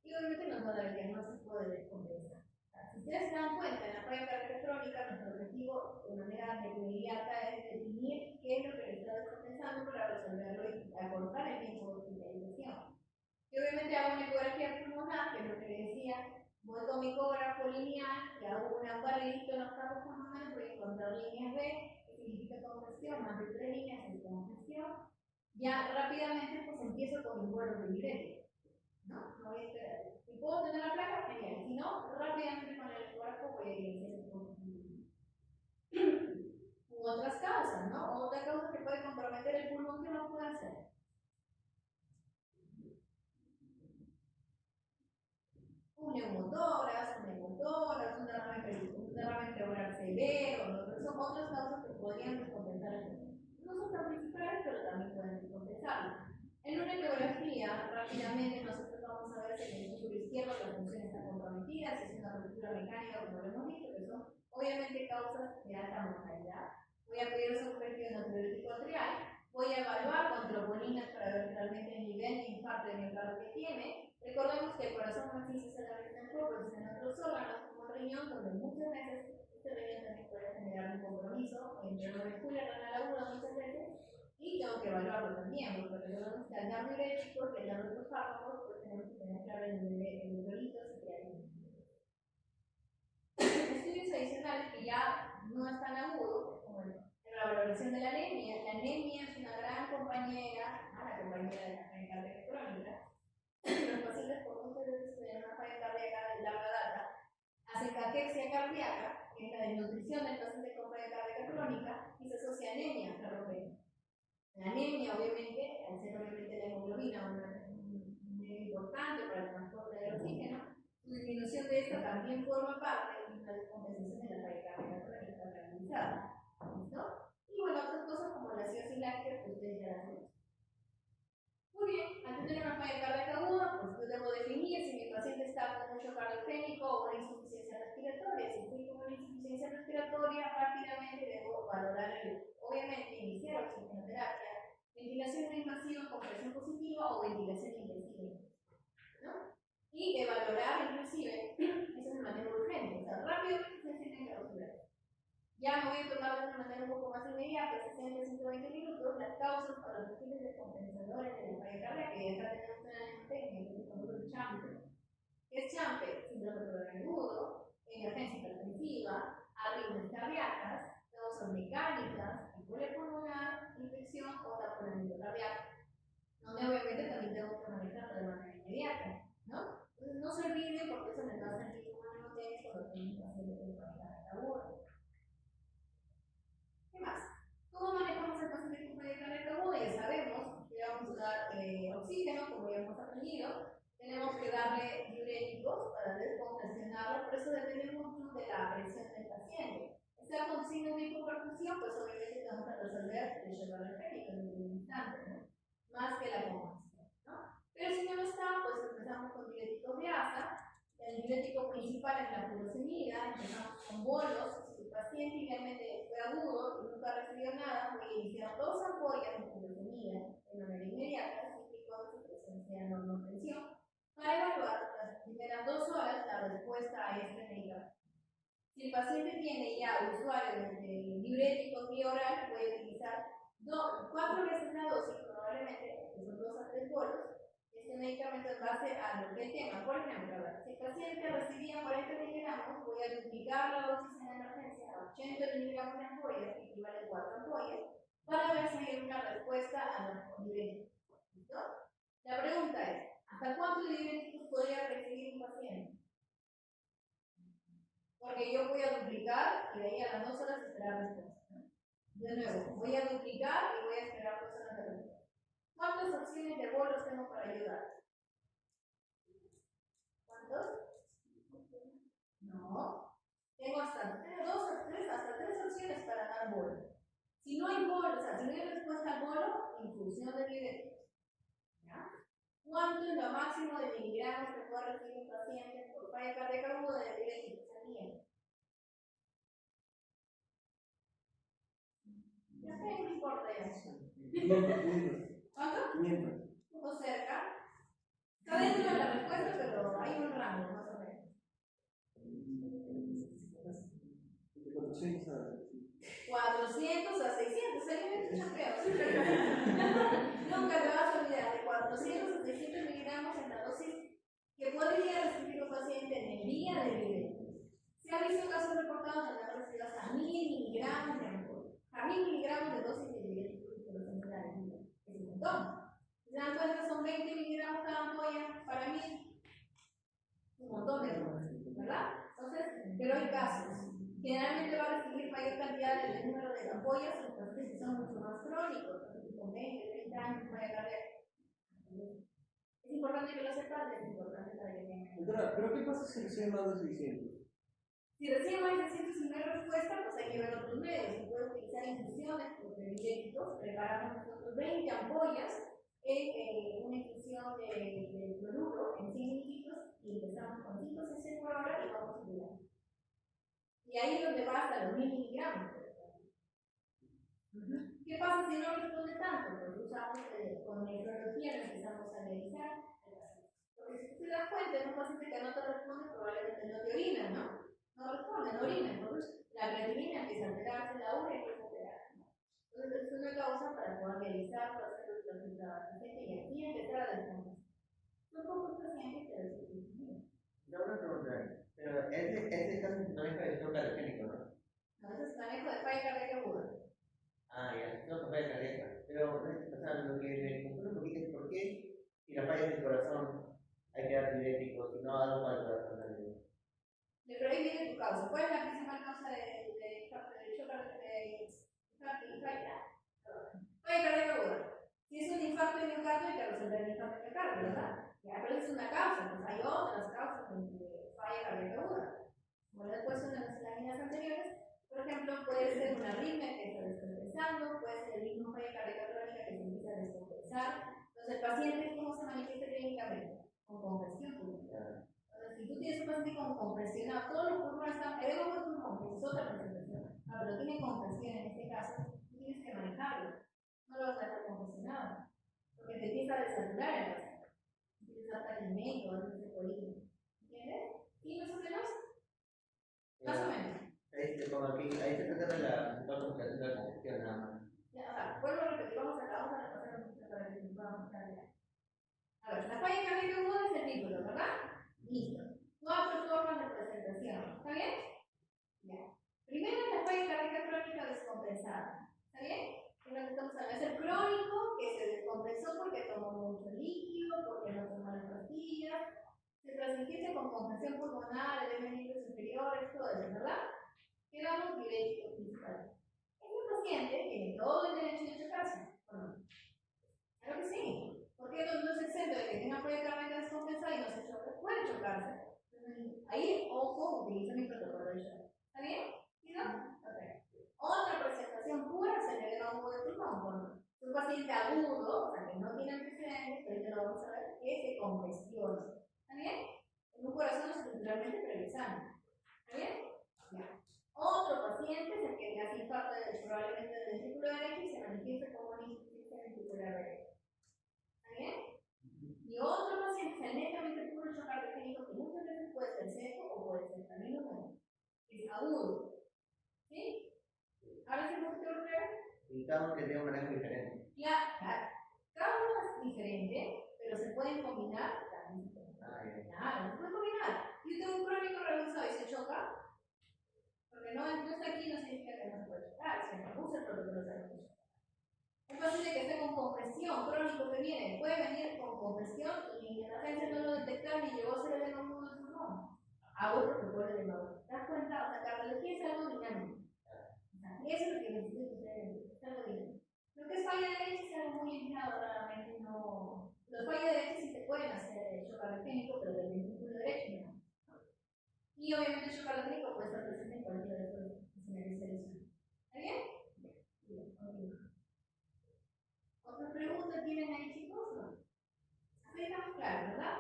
Y obviamente nos va a dar el diagnóstico de descompensar. Si ustedes se dan cuenta, en la falla cardíaca crónica, nuestro objetivo de manera de inmediata es definir qué es lo que le está descompensando para resolverlo y acortar el tiempo de hospitalización. Y obviamente hago una ecografía pulmonar, que es lo que les decía. Voy con mi ecógrafo lineal, que hago un barridito en los campos pulmonares, voy a encontrar líneas B, que significa congestión, más de 3 líneas de congestión. Ya rápidamente pues empiezo con mi vuelo de diurético, ¿no? No voy a esperar. Si puedo tener la placa, genial. Si no, rápidamente con el ecógrafo voy a iniciar con u otras causas, ¿no? Otra causa que puede comprometer el pulmón que no puede hacer. Un neumotórax, un derrame pleural severo, son otras causas que podrían descompensar el pulmón. No son tan principales, pero también pueden descompensarlo. En una ecografía, rápidamente nosotros vamos a ver si en el músculo izquierdo la función está comprometida, si es una ruptura mecánica, como lo hemos visto, que son obviamente causas de alta mortalidad. Voy a pedir su cuestión antibiótico arterial, voy a evaluar con troponinas para ver realmente el nivel de infarto de miocardio que tiene. Recordemos que el corazón no existe solamente en el cuerpo, sino en otros órganos como el riñón, donde muchas veces este riñón también puede generar un compromiso entre molécula renal aguda muchas veces, y tengo que evaluarlo también, porque recordemos que al dar diuréticos, al dar otros fármacos, pues tenemos que tener claro el electrolitos y creatina. Estudios adicionales que ya no es tan agudo, como la valoración de la anemia. La anemia es una gran compañera, la compañera de la falla cardíaca crónica. Los pacientes con muchas veces tienen una falla cardíaca de larga data hacen caquexia cardíaca, que que es la desnutrición del paciente con falla cardíaca crónica, y se asocia a anemia ferropenía. La anemia, obviamente, al ser obviamente la hemoglobina un medio importante para el transporte del oxígeno, la disminución de esta también forma parte de una descompensación de la falla cardíaca crónica realizada. ¿Listo? Y bueno, otras cosas como la cirrosis láctea, pues ustedes ya las conocen. Muy bien, al tener una falla cardíaca aguda, pues yo debo definir si mi paciente está con mucho cardiogénico o una insuficiencia respiratoria. Si estoy con una insuficiencia respiratoria, rápidamente debo valorar obviamente, iniciar oxigenoterapia, ventilación no invasiva con presión positiva o ventilación intensiva, ¿no? Y valorar inclusive, eso es de manera urgente, o sea, rápidamente se tienen que resolver. Ya me voy a tomar de una manera un poco más inmediata, 60 a 120 minutos, las causas para los perfiles descompensadores de la falla cardíaca, que acá tenemos una técnica que es el CHAMPE. ¿Qué es CHAMPE? Síndrome pulmonar agudo, emergencia hipertensiva, arritmias cardíacas, causas mecánicas, embolia pulmonar, infección o taponamiento cardíaco, donde obviamente también tengo que manejarlo de manera inmediata, ¿no? Entonces no se olvide porque eso me va a servir como un texto cuando tengo un paciente con falla cardíaca aguda. ¿Qué más? ¿Cómo manejamos el paciente con falla cardíaca aguda? Ya sabemos que vamos a dar oxígeno, como ya hemos aprendido. Tenemos que darle diuréticos para descongestionarlo, pero eso depende mucho de la presión del paciente. Está con signo de hipoperfusión, pues obviamente vamos a resolver el llevar artérico en un instante, ¿no? Más que la congestión, ¿no? Pero si no lo está, pues empezamos con diuréticos de asa. El diurético principal es la furosemida, empezamos con bolos. Si el paciente idealmente fue agudo y nunca recibió nada, voy a iniciar 2 ampollas de furosemida de manera inmediata, siempre y cuando su presión sea normotensión, para evaluar las primeras 2 horas la respuesta a este medicamento. Si el paciente tiene ya usuario de diuréticos vía oral, voy a utilizar 4 veces la dosis, probablemente, que son 2 a 3 bolos, este medicamento en base a lo que tenga. Por ejemplo, si el paciente recibía 40 miligramos, voy a duplicar la dosis en emergencia a 80 miligramos de ampollas, que equivale a 4 ampollas, para ver si hay una respuesta a los diuréticos. ¿Listo? La pregunta es, ¿hasta cuántos diuréticos podría recibir un paciente? Porque yo voy a duplicar y de ahí a las 2 horas esperar respuesta. De nuevo, voy a duplicar y voy a esperar 2 horas de respuesta. ¿Cuántas opciones de bolos tengo para ayudar? ¿Cuántos? No. Tengo hasta 3 opciones para dar bolo. Si no hay bolo, o sea, si no hay respuesta al bolo, infusión de diuréticos. ¿Ya? ¿Cuánto es lo máximo de miligramos que puede recibir un paciente por falla cardíaca aguda de diuréticos al día? Ya sé, no importa ya. 500. ¿Cuánto? 500. Un poco cerca. Está dentro de la respuesta, pero hay un rango más o menos. 400 a 600, hay un chapeo. Nunca te vas a olvidar de 400 a 600 miligramos en la dosis que podría recibir un paciente en el día de diuréticos. Se ha visto casos reportados en haber recibido hasta 1000 miligramos de ampollas. A 1000 miligramos de dosis de diuréticos por lo general. Es un montón. ¿Se dan cuenta? Son 20 miligramos cada ampolla. Para mí, un montón de dosis, ¿verdad? Entonces, pero hay casos. Generalmente va a recibir mayor cantidad de número de ampollas en pacientes que son mucho más crónicos, con 20, 30 años, falla cardíaca. Es importante que lo sepan, es importante para que tengan. Doctora, ¿pero qué pasa si recibe más de 600? Si recibe más de 600 y no hay respuesta, pues hay que ver otros medios. Se puede utilizar infusiones por diuréticos. Preparamos nosotros 20 ampollas en una infusión de cloruro en 100 mililitros y empezamos con 5 cc por hora y vamos subiendo. Y ahí es donde va hasta los 1000 miligramos. ¿Qué pasa si no responde tanto? Pues usamos con nefrología, lo empezamos a analizar. Porque si te das cuenta, en un paciente que no te responde, probablemente no te orina, ¿no? No responde, no orina. Entonces, la creatinina empieza a alterarse, la urea empieza a alterarse. Entonces, es una causa para poder realizar procesos de paciente y así empezar a descansar. Son pocos pacientes que resultan. No, una pregunta. Pero este caso es manejo de shock cardiogénico, ¿no? No, ese es manejo de falla cardíaca aguda. Ah, ya, no falla cardíaca. Pero, o sea, lo que me confunde un poquito es por qué, si la falla del corazón, hay que dar diuréticos, y no algo para el corazón también. Pero ahí viene tu causa. ¿Cuál es la crisis principal causa de falla cardíaca aguda. Si es un infarto de miocardio, hay que resolver el infarto de miocardio, ¿verdad? Ya, pero esa es una causa, pues hay otras causas de falla cardíaca aguda. Como les he puesto en las láminas anteriores, por ejemplo, puede ser una arritmia que está descompensando, puede ser el mismo falla cardíaca crónica que se empieza a descompensar. Entonces, el paciente, ¿cómo se manifiesta clínicamente? Con compresión pulmonar. Entonces, si tú tienes un paciente con compresión, todos los pulmones están, edema por pulmón, que es otra presentación, pero tiene compresión en este caso, tú tienes que manejarlo. No lo vas a dejar compresionado, porque te empieza a desaturar el paciente. Empieza a dar alimento, a veces se polígono. ¿Entiendes? ¿Y más o menos? Más o menos. Ahí te pongo aquí, ahí te trata de la complicación de la congestión nada más. Ya, o sea, vuelvo a repetir, vamos a repasar un poquito para que podamos cambiar. A ver, la falla cardíaca aguda es el título, ¿verdad? Listo. 4 formas de presentación. ¿Está bien? Ya. Primero es la falla cardíaca crónica descompensada. ¿Está bien? Es lo que estamos hablando. Es el crónico que se descompensó porque tomó mucho líquido, porque no tomó las pastillas. Se clasifica con congestión pulmonar, elementos superiores, todo eso, ¿verdad? Quedamos diuréticos principales. Este paciente tiene todo el derecho de chocarse. Bueno, claro que sí. Porque no es exento de que tenga falla cardíaca descompensada y no se choque. Puede chocarse. Ahí, ojo, utiliza mi protocolo de shock. ¿Está bien? ¿Sí, no? Ok. Otra presentación pura es el edema agudo de pulmón. Es un paciente agudo, o sea, que no tiene antecedentes, pero ya lo vamos a ver, que se congestiona. ¿Está bien? En un corazón estructuralmente priorizando. ¿Está bien? Ya. Otro paciente es el que hace infarto probablemente del ventrículo derecho y se manifiesta como una insuficiencia ventricular derecha. ¿Está bien? Y otro paciente es el netamente puro shock cardíaco que muchas veces puede ser seco o puede ser también húmedo. Es agudo. ¿Sí? ¿Ahora sí me quedó claro? Y cada uno tendría un manejo diferente. Claro. Cada uno es diferente, pero se pueden combinar también. Claro, se pueden combinar. Yo tengo un crónico reducido y se choca. Porque no está aquí no significa que no se puede chocar, se produce el protocolo de salud. Es posible que esté con congestión, crónico que viene, puede venir con congestión y en la agencia no lo detectaron y llegó a ser el agudo del pulmón. Hago el protocolo de nuevo. ¿Te das cuenta? O sea, cardiología es algo dinámico. O sea, eso es lo que necesito que ustedes entiendan, es algo dinámico. Lo que es falla derecha es algo muy empleado, realmente no. Los fallas derechas sí se pueden hacer shock cardíaco, pero del ventrículo derecho no. Y obviamente el shock cardíaco puede estar presente en cualquiera de los escenarios de lesión. ¿Está bien? Bien, continúo. ¿Otra pregunta tienen ahí, chicos? No. Así estamos claros, ¿verdad?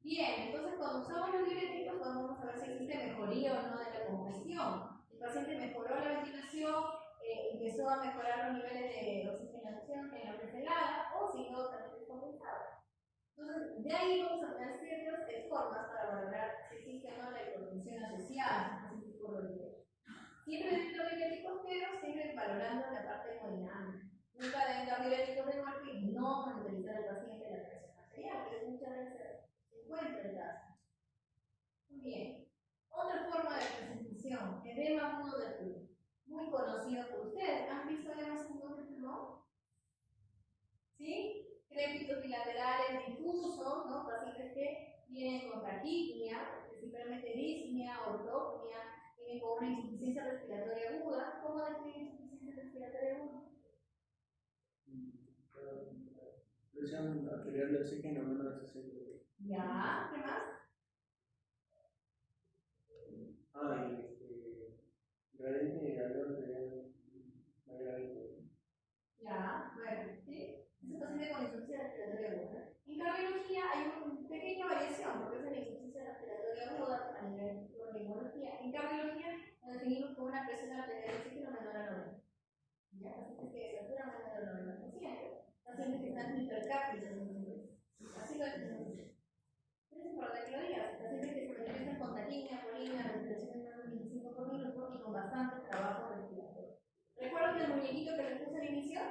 Bien, entonces cuando usamos los diuréticos vamos a ver si existe mejoría o no de la congestión. El paciente mejoró la ventilación, empezó a mejorar los niveles de oxigenación en la precelada o si no, también descompensado. Entonces, de ahí vamos a tener ciertas formas para valorar si existe o no la hipertensión asociada a ese tipo de diuréticos. Siempre dentro de diuréticos, pero siempre valorando la parte hemodinámica. Nunca deben dar diuréticos de golpe y no monitorizar al paciente la presión arterial, que muchas veces se encuentra en casa. Muy bien. Otra forma de presentación, edema agudo del pulmón. Muy conocido por ustedes. ¿Han visto edemas agudos del pulmón? ¿Sí? Crépitos bilaterales difusos, ¿no? Pacientes que vienen con taquipnia, principalmente disnea, ortopnia, vienen con una insuficiencia respiratoria aguda. ¿Cómo definen insuficiencia respiratoria aguda? Presión arterial de oxígeno menor a 60. Ya, ¿qué más? Gradiente y alrededor de la gradiente. Ya, bueno, ¿sí? Es un paciente con insuficiencia respiratoria aguda. En cardiología hay una pequeña variación, porque es la insuficiencia respiratoria aguda a nivel de neumología. En cardiología lo definimos como una presión arterial de oxígeno menor a 90. Ya, pacientes que saturan menor al 90%. Pacientes que están hipercápnicos, así lo definimos. Es importante que lo digas. Pacientes que se manifiestan con taquipnia, polinia, respiración de 25 por minuto y con bastante trabajo respiratorio. ¿Recuerdan el muñequito que les puse al inicio?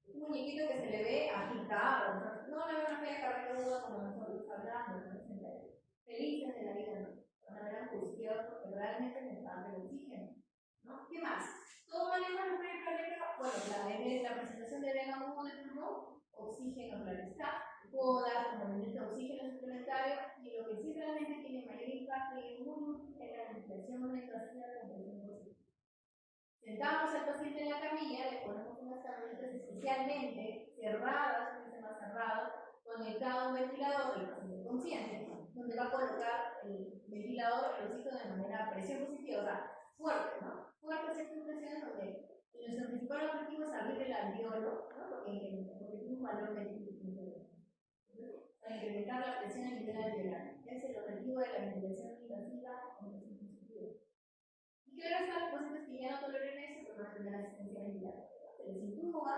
Un muñequito que se le ve agitado, no le ve una falla cardíaca aguda como nosotros hablamos, felices de la vida, ¿no? Van a ver angustiados porque realmente les falta el oxígeno, ¿no? ¿Qué más? ¿Cómo manejan la falla cardíaca? Bueno, la presentación de edema agudo del pulmón, oxígeno, claro está. Puedo dar como elemento de oxígeno suplementario y lo que sí realmente tiene mayor impacto y es muy útil es la ventilación no invasiva con presión positiva. Sentamos al paciente en la camilla, le ponemos unas camillitas especialmente cerradas, un sistema cerrado, conectado a un ventilador, el paciente consciente, donde va a colocar el ventilador, el osito de manera a presión positiva, o sea, fuerte, ¿no? Fuerte ciertas presiones donde nuestro principal objetivo es abrir el alveolo, ¿no? Porque tiene un valor médico. Para incrementar la presión a nivel alveolar. Es el objetivo de la ventilación invasiva con presión positiva. Y claro está, los pacientes que ya no toleren eso, pues van a tener asistencia ventilatoria. Se les intuba.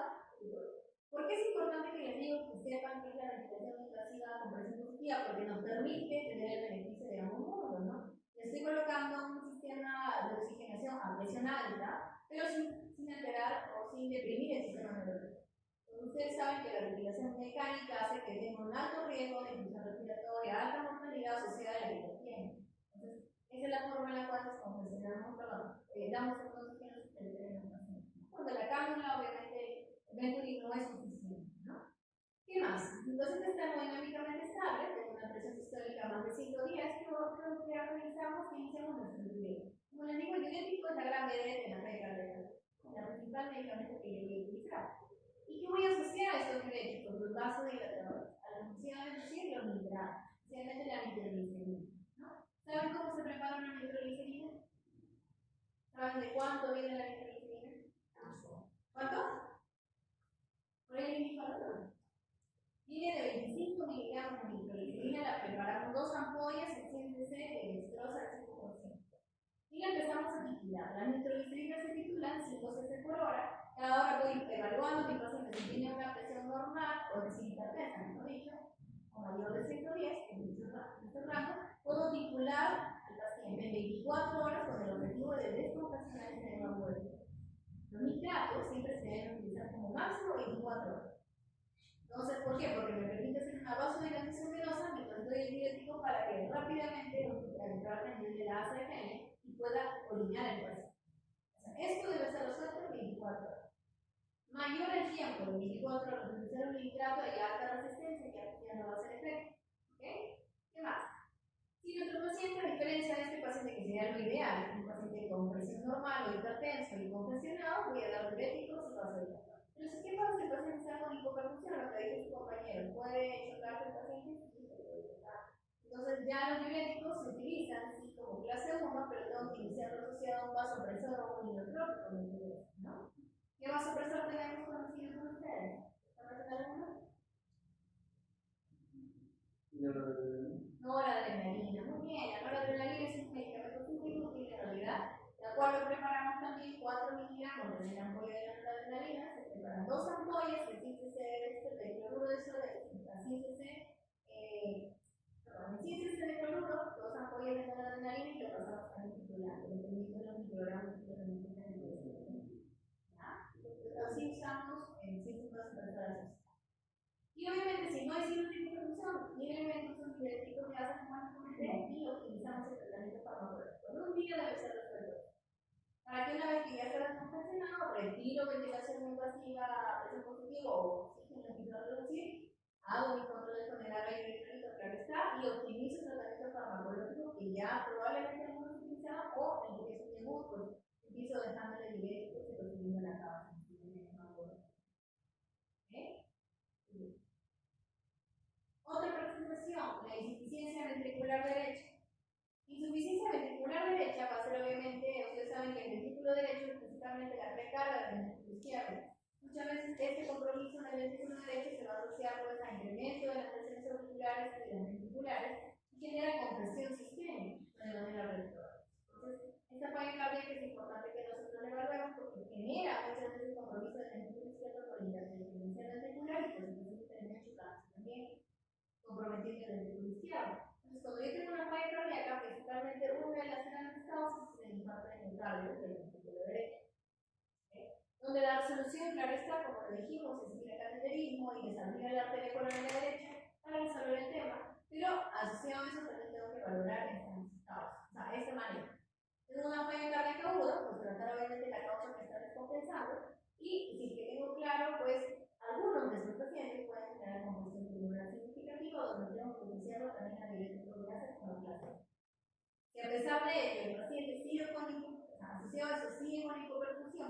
¿Por qué es importante que les digo que sepan que es la ventilación invasiva con presión positiva? Porque nos permite tener el beneficio de ambos modos, ¿no? Le estoy colocando un sistema de oxigenación a presión alta, pero sin alterar o sin deprimir el sistema neurológico. Ustedes saben que la ventilación mecánica hace que tenga un alto riesgo de infección respiratoria, alta mortalidad asociada a la hipoxemia. Entonces, esa es la forma en la cual descongestionamos, damos el oxígeno al paciente. Cuando la cánula, obviamente, el Venturi no es suficiente, ¿no? ¿Qué más? El paciente está hemodinámicamente estable, con una presión sistólica más de 5 días, que realizamos que iniciamos nuestro diurético. Como les digo, el diurético es la gran vedette en la red cardíaca, la principal medicamento que yo voy a utilizar. ¿Y qué voy a asociar a estos diuréticos? Los vasodilatadores. A la función es decir, los nitratos, especialmente la nitroglicerina, ¿no? ¿Saben cómo se prepara una nitroglicerina? ¿Saben de cuánto viene la nitroglicerina? ¿Cuánto? Por ahí el indicador. Viene de 25 miligramos de nitroglicerina, la preparamos 2 ampollas en 100 cc de dextrosa al 5%. Y la empezamos a titular. Las nitroglicerina se titulan 5 cc por hora. Cada hora voy evaluando mi paciente si tiene una presión normal o de hipertensa, mejor dicho, o mayor de 110, que es este rango, puedo titular al paciente en 24 horas con el objetivo de descongestionar el sistema nervioso. Los nitratos siempre se deben utilizar como máximo 24 horas. Entonces, ¿por qué? Porque me permite hacer una vasodilatación venosa mientras doy el diurético para que rápidamente entrar en el de la ACTN y pueda orinar el paciente. O sea, esto debe ser resuelto en 24 horas. Mayor el tiempo de 24 horas de utilizar un nitrato de alta resistencia, ya no va a hacer efecto. ¿Ok? ¿Qué más? Si nuestro paciente, a diferencia de este paciente que sería lo ideal, un paciente con presión normal o hipertenso y congestionado, voy a dar diuréticos y vasodilatadores. Entonces, ¿qué pasa si el paciente está con hipoperfusión? Lo que dice su compañero, ¿puede chocarse el paciente? Sí, se puede chocar. Entonces, ya los diuréticos se utilizan, sí, como clase 1, pero tengo que iniciarlo asociado a un vasopresor o un inotrópico, ¿no? ¿Qué vasopresor tenemos conocido con ustedes? ¿Conocen alguno? Noradrenalina. Muy bien, la noradrenalina es un medicamento muy útil en realidad, la cual lo preparamos también 4 miligramos de la ampolla de noradrenalina, se preparan 2 ampollas de 100 cc de cloruro de sodio, 100 cc, 100 cc de cloruro, 2 ampollas de noradrenalina y lo pasamos a un titular, dependiendo de los microgramos que se necesitan. Así usamos en ciertas preparaciones. Y obviamente, si no hay cierto tipo de función, ni elementos diuréticos que hacen mágicamente y utilizamos el tratamiento farmacológico. En un día debe ser resuelto. Para que una vez que ya se ha descongestionado, retiro ventilación invasiva, presión positiva o oxígeno en el reducir, hago mi control con el array electrónico, claro está, y optimizo el tratamiento farmacológico que ya probablemente algunos utilizaban o en el que es un pues empiezo dejándole diuréticos y procediendo la causa. Otra presentación, la insuficiencia ventricular derecha. Insuficiencia ventricular derecha va a ser obviamente, ustedes saben que el ventrículo derecho es principalmente la recarga del ventrículo izquierdo. Muchas veces este compromiso en el ventrículo derecho se va a asociar pues, a incremento de las presiones auriculares y de las ventriculares y genera congestión sistémica de manera rectora. Entonces, esta falla cardíaca es importante que nosotros la evaluemos porque genera muchas veces compromiso del ventrículo izquierdo por interferencia ventricular y pues entonces tenemos chocando también comprometiendo el ventrículo izquierdo. Entonces, cuando yo tengo una falla cardíaca, principalmente una de las grandes causas es el infarto de miocardio del ventrículo derecho. Donde la resolución, claro está, como lo dijimos, es el cateterismo y desabrir la arteria coronaria derecha para resolver el tema, pero asociado a eso también tengo que valorar estas causas, o sea, esta manera. Tengo una falla cardíaca aguda, pues tratar obviamente la causa que está descompensando, y si que tengo claro, pues algunos de estos pacientes pueden tener congestión pulmonar significativa, donde tengo que iniciarlo también a nivel de proteínas como clase. Si a pesar de ello el paciente sigue con asociado a eso sigue con hipoperfusión,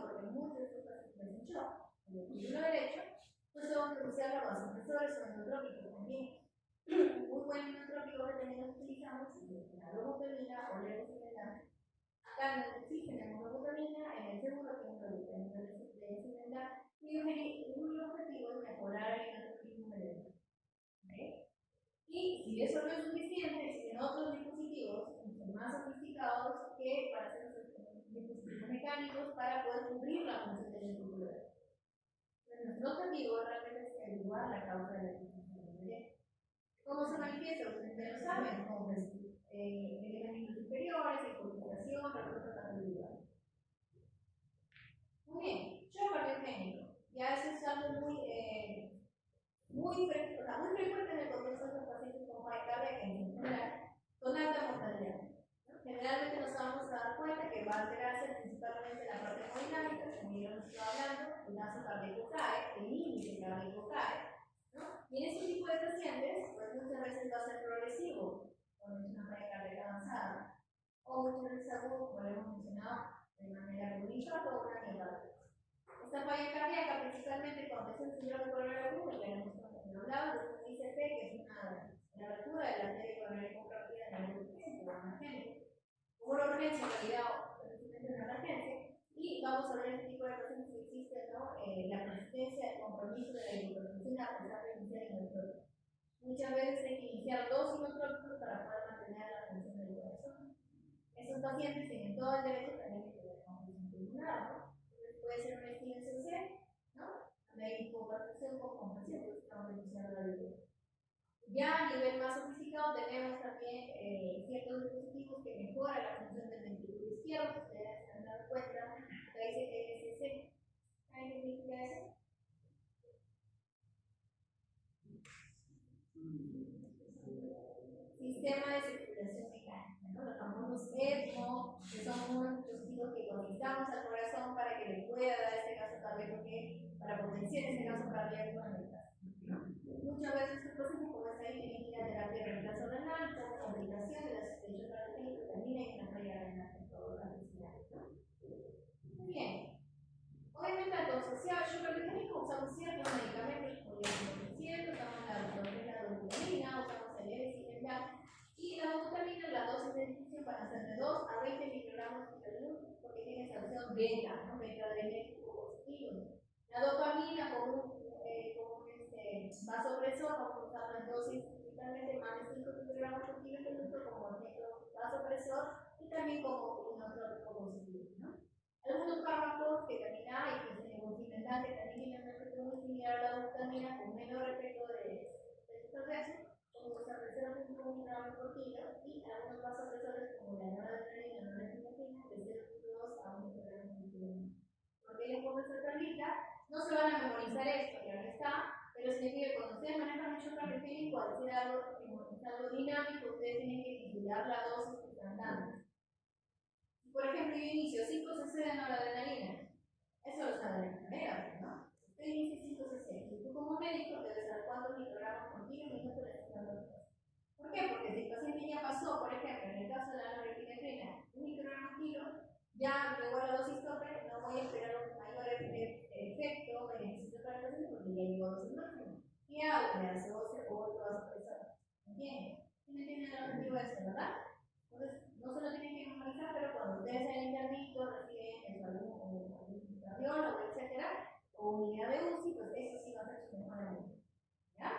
es un shock, el ventrículo derecho, pues tengo que usar la vasopresores o endotrópicos también. Un muy buen endotrópico que también utilizamos es la logotamina o levosimendan. Acá existe la monobutamina, en el segundo que es levosimendan, y el objetivo es mejorar el endotrópico cerebral. ¿Okay? Y si eso no es suficiente, existen otros dispositivos mucho más sofisticados que para hacer dispositivos mecánicos para poder cubrir la función del ventrículo derecho. Nuestro objetivo realmente es averiguar la causa de la disfunción derecha. ¿Cómo se manifiesta? Ustedes ya lo saben, como elementos superiores, hipotización, refuerzo individual. Muy bien, shock cardiogénico. Ya eso es algo muy frecuente en el contexto de los pacientes con falla cardíaca en general, con alta mortalidad. Generalmente nos vamos a dar cuenta que va a alterarse principalmente la parte hemodinámica, como ya hemos estado hablando, el gasto cardíaco cae, el índice cardíaco cae, ¿no? Y en este tipo de pacientes, pues muchas veces va a ser progresivo, cuando es una falla cardíaca avanzada, o muchas veces agudo, como lo hemos mencionado, de manera crónica o una miocarditis. Esta falla cardíaca, principalmente cuando es el síndrome coronario agudo, ya hemos hablado de un ICP, que es una abertura de la arteria coronaria comprendida en la urgencia, o emergencia. Como una urgencia, en realidad, es una emergencia, y vamos a ver este tipo de pacientes que existen, ¿no? La persistencia, el compromiso de la hipotensión a pesar de iniciar inotrópicos. Muchas veces hay que iniciar 2 inotrópicos para poder mantener la función del corazón. Esos pacientes tienen todo el derecho también de tener confusión pulmonar, ¿no? Puede ser un STIN-CC, ¿no? Donde hay hipoperfusión con compresión, pues estamos reduciendo la vida. Ya a nivel más sofisticado tenemos también ciertos dispositivos que mejoran la función del ventrículo izquierdo. Ustedes se han dado cuenta, acá dice SSC. ¿Saben qué significa eso? Sistema de circulación mecánica, ¿no? Los famosos ECMO, que son unos dispositivos que conectamos al corazón para que le pueda dar este gasto cardíaco, para potenciar ese gasto cardíaco en el caso. Muchas veces estos pacientes, como está ahí, tienen que ir a terapia de reemplazo renal por complicación de la suspensión cardíaca, también hay una falla renal en todo la necesidad. Muy bien. Obviamente, al asociado al shock cardiogénico usamos ciertos medicamentos como el hidroxicloroquina, usamos la dobutamina, usamos el levosimendan, y la dobutamina, la dosis de difusión van a ser de 2 a 20 microgramos por segundo, porque tiene sanción beta, ¿no? Beta-adrenérgico positivo. La dopamina como un vasopresor, vamos a usarlo en dosis principalmente más de 5 microgramos por kilo como vasopresor y también como inotrópico positivo, ¿no? Algunos fármacos que también hay, que es el levosimendan, que también tienen un efecto muy similar a la dobutamina con menor efecto de sustrato, como los vasopresores de 5 microgramos por kilo, y algunos vasopresores como la noradrenalina y la norepinefrina de 0.2 a 1 microgramo por kilo. Porque les pongo esta tablita, no se van a memorizar esto, ya está, pero significa que cuando ustedes manejan un shock cardiogénico, al ser algo dinámico, ustedes tienen que calcular la dosis que están dando. Por ejemplo, yo inicio 5 cc de noradrenalina. Eso lo sabe la enfermera, ¿no? Usted inicia 5 cc. Y tú como médico debes saber cuántos microgramos por kilo minuto le estás dando. ¿Por qué? Porque si el paciente ya pasó, por ejemplo, en el caso de la norepinefrina, 1 microgramo por kilo, ya luego a la dosis tope no voy a esperar un mayor efecto beneficioso para el paciente porque ya llegó a dosis máxima. ¿Qué hago? Le asocio otro vasopresor. ¿Entienden? ¿Sí me entienden el objetivo de esto, verdad? Entonces, no se lo tienen que memorizar, pero cuando ustedes hayan interdicto, reciben algún cardiólogo, etcétera, o unidad de UCI, pues eso sí va a ser su mejor amigo. ¿Ya?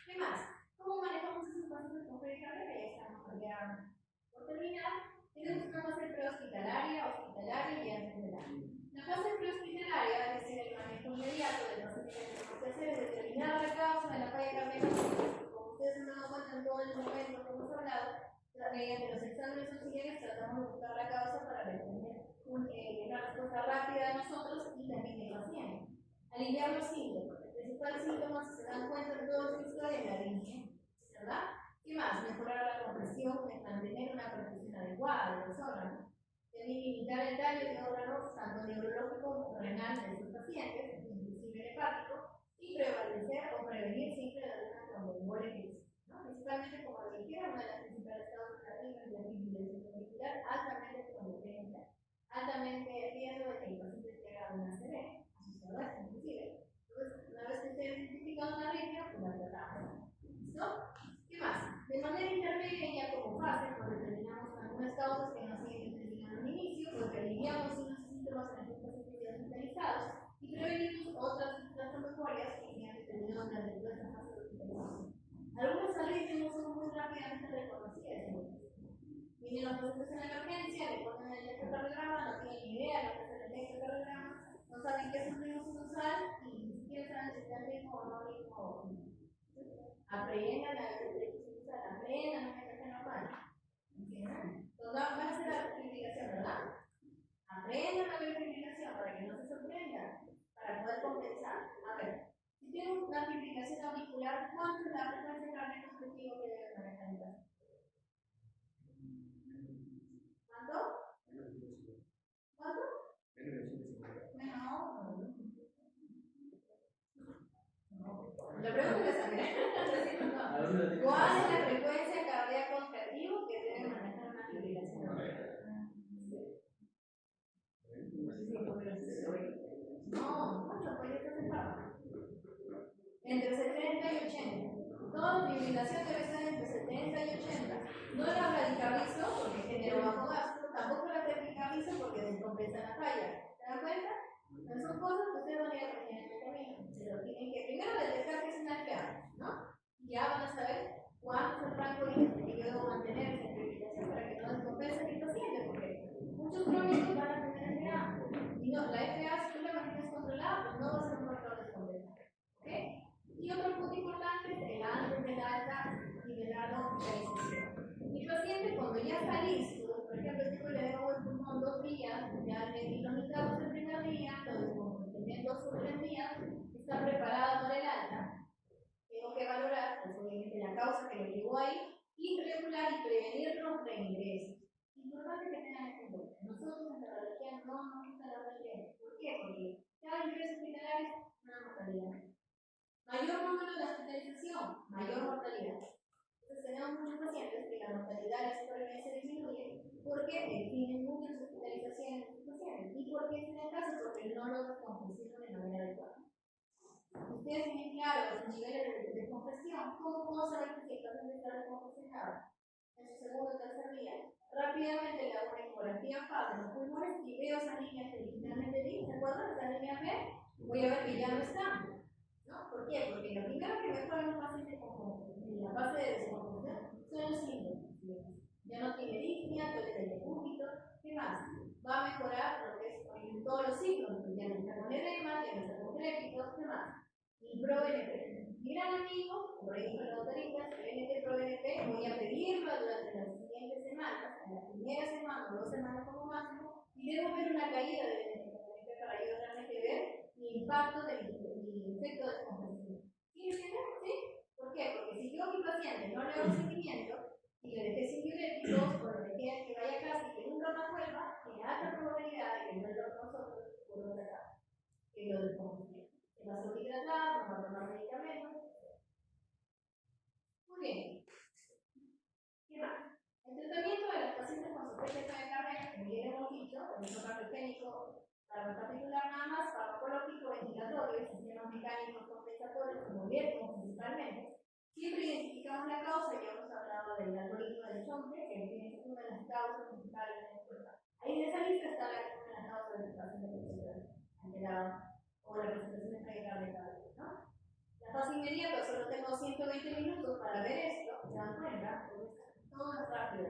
¿Qué más? ¿Cómo manejamos esos pacientes con falla cardíaca? Ya estamos ya por terminar. Tenemos una fase prehospitalaria, hospitalaria y antehospitalaria. La fase prehospitalaria, es decir, el manejo inmediato de los pacientes que tenemos que hacer es determinar la causa de la falla cardíaca. Como ustedes se han dado cuenta en todo el momento que hemos hablado, mediante los exámenes auxiliares tratamos de buscar la causa para detener una respuesta rápida de nosotros y también del paciente. Aliviar los síntomas. El principal síntoma, si se dan cuenta en toda su historia, es la aritmia, ¿verdad? ¿Qué más? Mejorar la compresión, mantener una perfusión adecuada de los órganos, también limitar el daño de órganos tanto neurológico como renal de sus pacientes, inclusive hepático, y prevalecer o prevenir siempre alguna tromboembolia, ¿no? Principalmente como lo dijera, una de las principales causas de la es la fibrilación auricular altamente trombogénica, altamente riesgo de que el paciente tenga una es que ya determinados las respuestas más solucionadas. Algunas salidas no son muy rápidamente reconocidas. Vienen los pacientes en la emergencia, le ponen el electrocardiograma, no tienen ni idea de lo que es el electrocardiograma, no saben qué es un ritmo sinusal y ni siquiera saben si está ritmo o no ritmo. Aprendan a ver el ritmo sinusal, aprendan a meterse normal. ¿Entienden? Entonces van a hacer la explicación, ¿verdad? Aprendan a ver la explicación para que no se sorprendan, para poder compensar. A ver, si tienen una amplificación auricular, ¿cuánto es la frecuencia cardíaca objetivo que deben manejar en casa? ¿Cuánto? ¿Cuánto? La pregunta es ¿cuál es la frecuencia cardíaca objetivo que debe manejar una fibrilación? No, ¿cuánto? Pues esto se paga. Entre 70 y 80. Toda fibrilación debe estar entre 70 y 80. No la radicalizo porque genera bajo gasto, tampoco la cervicalizo porque descompensa la falla. ¿Se dan cuenta? No son cosas que ustedes van a ir aprendiendo en el camino. Se lo tienen que primero detectar que es una FA, ¿no? Ya van a saber cuánto es el rango que yo debo mantener en esa fibrilación para que no descompense mi paciente, porque muchos crónicos van a tener FA. Y no, la FA, si tú la mantienes controlada, pues no va a ser un factor de descompensación. ¿Ok? Y otro punto importante es el antes de la alta y de la hospitalización. Mi paciente, cuando ya está listo, por ejemplo, si yo le dejo el pulmón 2 días, ya le kilómetros el primer día, entonces, como tiene 2 o 3 días, está preparado para el alta. Tengo que valorar, pues, obviamente, la causa que lo llevó ahí y regular y prevenir los reingresos. Importante que tengan esto en cuenta. Nosotros en cardiología no nos gusta la reingreso. ¿Por qué? Porque cada ingreso hospitalario es una mortalidad. Mayor número de hospitalización, mayor mortalidad. Entonces tenemos muchos pacientes que la mortalidad y la supervivencia disminuye porque tienen muchas hospitalizaciones en sus pacientes. ¿Y por qué es en el caso? Porque no los descompensaron de manera adecuada. Ustedes tienen claro los niveles de descompresión. ¿Cómo puedo saber que el paciente está descompresionado? En su segundo o tercer día. Rápidamente le hago una ecografía fácil de los pulmones y veo esa línea que originalmente vi. ¿Se acuerdan? Esa línea B. Voy a ver que ya no está. ¿No? ¿Por qué? Porque lo primero que mejora en un paciente en la fase de descomposición son los síntomas. Ya no tiene disnea, duele del decúbito, ¿qué más? Va a mejorar lo que es todos los signos, ya no está con edema, ya no está con crédito, ¿qué más? Y ProBNP. Mi gran amigo, por ahí con la autorita, ProBNP, voy a pedirlo durante las siguientes semanas, en la primera semana o 2 semanas como máximo, y debo ver una caída de ProBNP para yo realmente ver el impacto de mi efecto de descompresión. ¿Sí entienden? ¿Sí? ¿Por qué? Porque si yo a mi paciente no le hago seguimiento y le dejé sin diuréticos, o le dejé que vaya a casa y que nunca más vuelva, tiene alta probabilidad de que vuelva con nosotros por otra casa. Que lo descompresión. Que va a ser hidratado, no va a tomar medicamentos. Muy bien. ¿Qué más? El tratamiento de los pacientes con sospecha de falla cardíaca, como ya hemos dicho, el hipergénico, particular nada más, farmacológico, ventilatorio, sistemas mecánicos compensatorios, como riesgos principalmente. Siempre identificamos la causa, ya hemos hablado del algoritmo del Chompe, que tiene que ser una de las causas principales de la enfermedad. Ahí en esa lista está una de las causas del paciente alterado o la presentación de falla cardíaca, ¿no? La fase inmediata, solo tengo 120 minutos para ver esto, ¿se dan cuenta? Todo es rápido.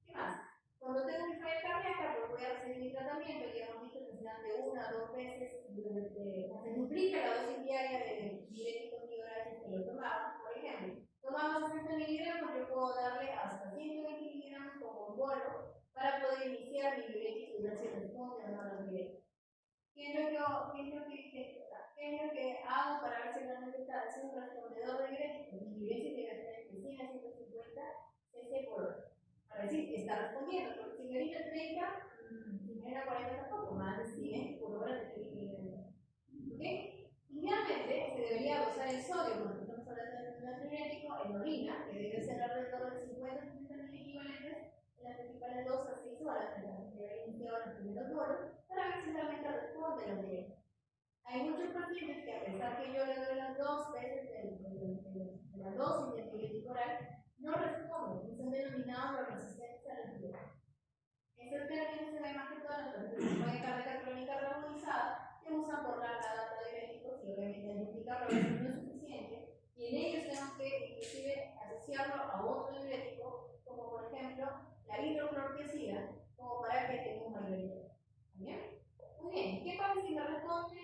¿Qué más? Cuando tengo mi falla cardíaca, pues voy a recibir mi tratamiento, ya hemos dicho que se dan de 1 a 2 veces, se duplica la dosis diaria de diuréticos miogracios que lo tomamos, por ejemplo. Tomamos 60 miligramos, yo puedo darle hasta 120 miligramos como un bolo para poder iniciar mi diurético y ver si responde o no a los diuréticos. ¿Qué es lo que hago para ver si realmente está haciendo un respondedor de diuréticos? Mi diurético debe estar entre 100 a 150 cc por hora. Para decir que está respondiendo, porque si me dice 30, si me da 40 tampoco, más de 100 por hora de diurético. ¿Ok? Idealmente se debería dosar el sodio, cuando estamos hablando de diurético, en orina, que debe ser alrededor de 50-60 mil equivalentes en las principales 2 a 6 horas, en las que he iniciado los primeros bolos, para ver si realmente responde los diuréticos. Hay muchos pacientes que, a pesar que yo le doy las 2 veces de la dosis del diurético oral, no responden, y son denominados la resistencia al antibiótico. Este término se ve más que todo en la falla cardíaca crónica reagudizada, que usan por larga data de diuréticos y obviamente asociarlo a otro diurético, como por ejemplo la hidroclorotiazida, como para que tenga un mayor efecto. ¿Bien? Muy bien, ¿qué pasa si me responde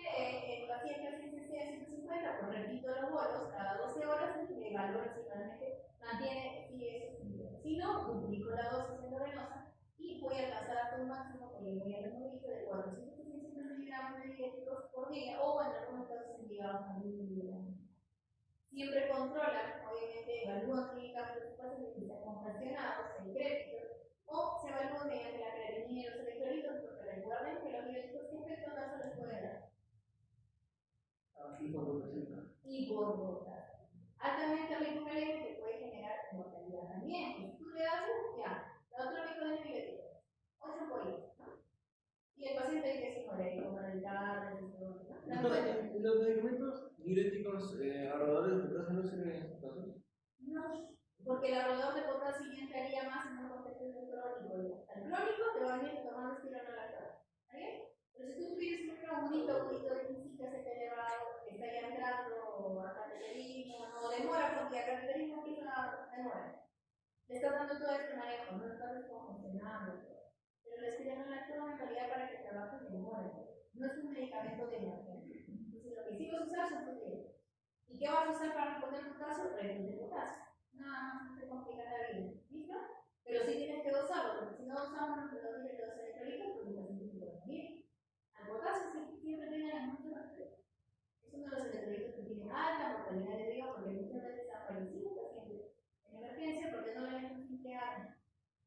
el paciente a 150? Pues repito los bolos cada 12 horas y me evalúo si realmente mantiene esos niveles. Si no, duplico la dosis endovenosa y voy a alcanzar hasta un máximo, porque voy a remover de 400 miligramos de diuréticos por día o en algunos casos enviados a 1000 miligramos. Siempre controlan, obviamente evalúan clínicamente los pacientes que sean congestionados, incrépitos, o se evalúan mediante la creatinina y los electrolitos, porque recuerden que los diuréticos que efecto no se les puede dar. Y por gota. Y por gota. Altamente ricovalente que puede generar mortalidad también. Si tú le das, ya, la otra pico de diurético, 8 por día, ¿no? Y el paciente dice que es incolérico para el cardio, ¿Y los medicamentos diuréticos ahorradores de potasio no sirven en estos casos? No, porque el ahorrador de potasio ya entraría más en un contexto de crónico. Al crónico te va a venir tomando espironolactona. ¿Está bien? Pero si tú tienes un hito de física se te ha llevado, que está ya entrando a cateterismo, no demora, porque a cateterismo quizá demora. Le estás dando todo este manejo, no estás descongestionando. Pero la espironolactona en realidad para que trabaje demora. No es un medicamento de emergencia. Entonces lo que sí vas a usar son proteínas. ¿Y qué vas a usar para responder tu caso? Retos de potasio. Nada más no te complica la vida. ¿Listo? Pero sí tienes que dosarlo, porque si no dosamos los dosis de los electrolitos, pues el paciente se puede morir. Al potasio siempre tienen mucho bacterias. Es uno de los electrolitos que tiene alta mortalidad de riesgo, porque muchas veces ha fallecido pacientes en emergencia porque no le han hecho simple año.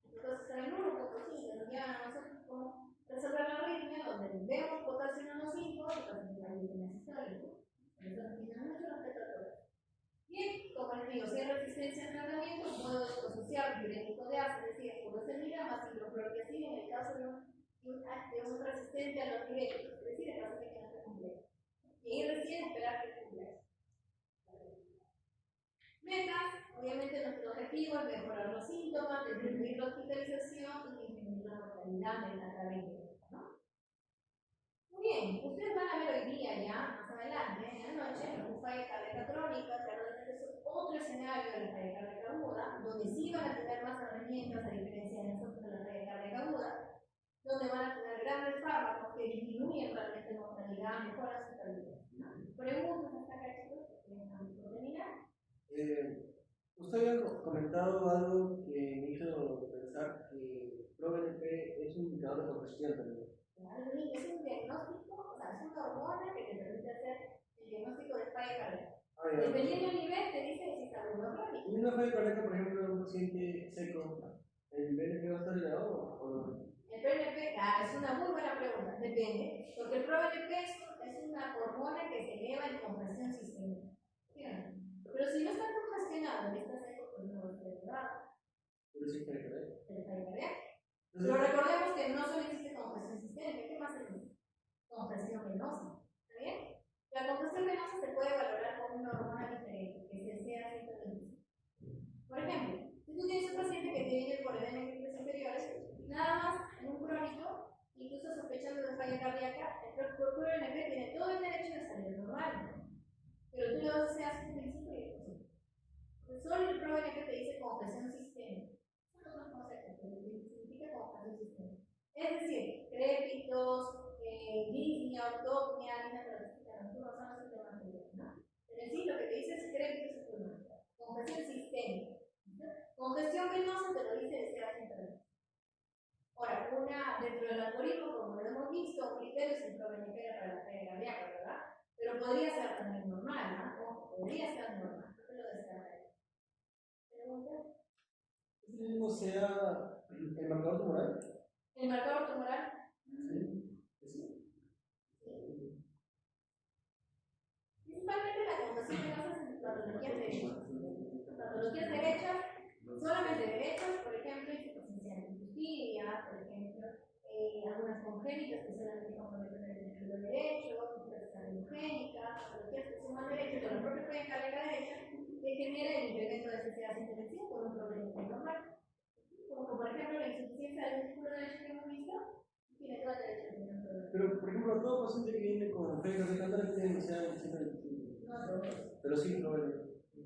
Entonces, en el 1.5 nos llevan a nosotros como resolver la arritmia, donde vemos potasio en 1.5 y el paciente va a ir en histórico. Entonces, tiene mucho respeto a todo. Bien, como les digo, si hay resistencia al tratamiento, puedo asociar diurético de ácido, es decir, furosemida más hidroclorotiazida en el caso de un resistente a los diuréticos, es decir, el paciente que no se cumple. Y ahí recién esperar que cumpla. Metas, obviamente nuestro objetivo es mejorar los síntomas, disminuir la hospitalización y disminuir la mortalidad de la gravedad, ¿no? Muy bien, ustedes van a ver hoy día ya, más adelante, en la noche, una falla cardíaca crónica, que realmente es otro escenario de la falla cardíaca aguda, donde sí van a tener más herramientas, a diferencia de nosotros de la falla cardíaca aguda, donde van a tener grandes fármacos que disminuyen realmente la mortalidad, mejoran su calidad. Preguntas hasta acá, chicos, por terminar. Usted había comentado algo que me hizo pensar que ProBNP es un indicador de congestión también. Claro, es un diagnóstico, o sea, es una hormona que te permite hacer el diagnóstico de falla cardíaca. Dependiendo del nivel, te dice si está agudo crónico. ¿Y una falla cardíaca, por ejemplo, de un paciente seco, el PNP va a estar elevado o no? El PNP, es una muy buena pregunta, depende, porque el ProBNP es una hormona que se eleva en congestión sistémica. ¿Entienden? Pero si no está congestionado y está seco, pues no va a ser elevado. Pero sí, falla cardíaca. Pero recordemos que no solo existe congestión sistémica, ¿qué más existe? Congestión venosa. ¿Está bien? La congestión venosa se puede valorar con una hormona diferente, que es el CA125. Por ejemplo, si tú tienes un paciente que tiene por edema en líquidos inferiores, nada más en un crónico, incluso sospechando de falla cardíaca, el ProBNP tiene todo el derecho de salir normal. Pero tú le vas a hacer CA125 y es posible. Solo el ProBNP te dice congestión sistémica. Son otros conceptos, pero significa congestión sistémica. Es decir, crépitos, disnea, ortopnea, nosotros no usamos el tema anterior, ¿no? Es decir, lo que te dice es crépitos pulmonares. Congestión sistémica. Congestión venosa te lo dice de CA125. Ahora, dentro del algoritmo, como lo hemos visto, un criterio es el ProBNP para la falla cardíaca, ¿verdad? Pero podría ser también normal, ¿no? Podría ser normal, no te lo descartaré. ¿Pregunta? ¿Es el mismo sea el marcador tumoral? ¿El marcador tumoral? Sí. Principalmente la congestión venosa en patologías derechas. Patologías derechas, solamente derechas, por ejemplo, insuficiencia digestiva, por ejemplo, algunas congénitas que solamente comprometen el ventrículo derecho, patologías cardiogénicas, patologías que suman derechos de la propia falla cardíaca derecha, que genera el incremento de necesidad intervención por un problema normal. Como por ejemplo la insuficiencia del ventrículo derecho que hemos visto, tiene toda la derecha de un problema. Pero, por ejemplo, todo paciente que viene con falla cardíaca tiene necesidad de 125. No todos. Pero sí, ProBNP.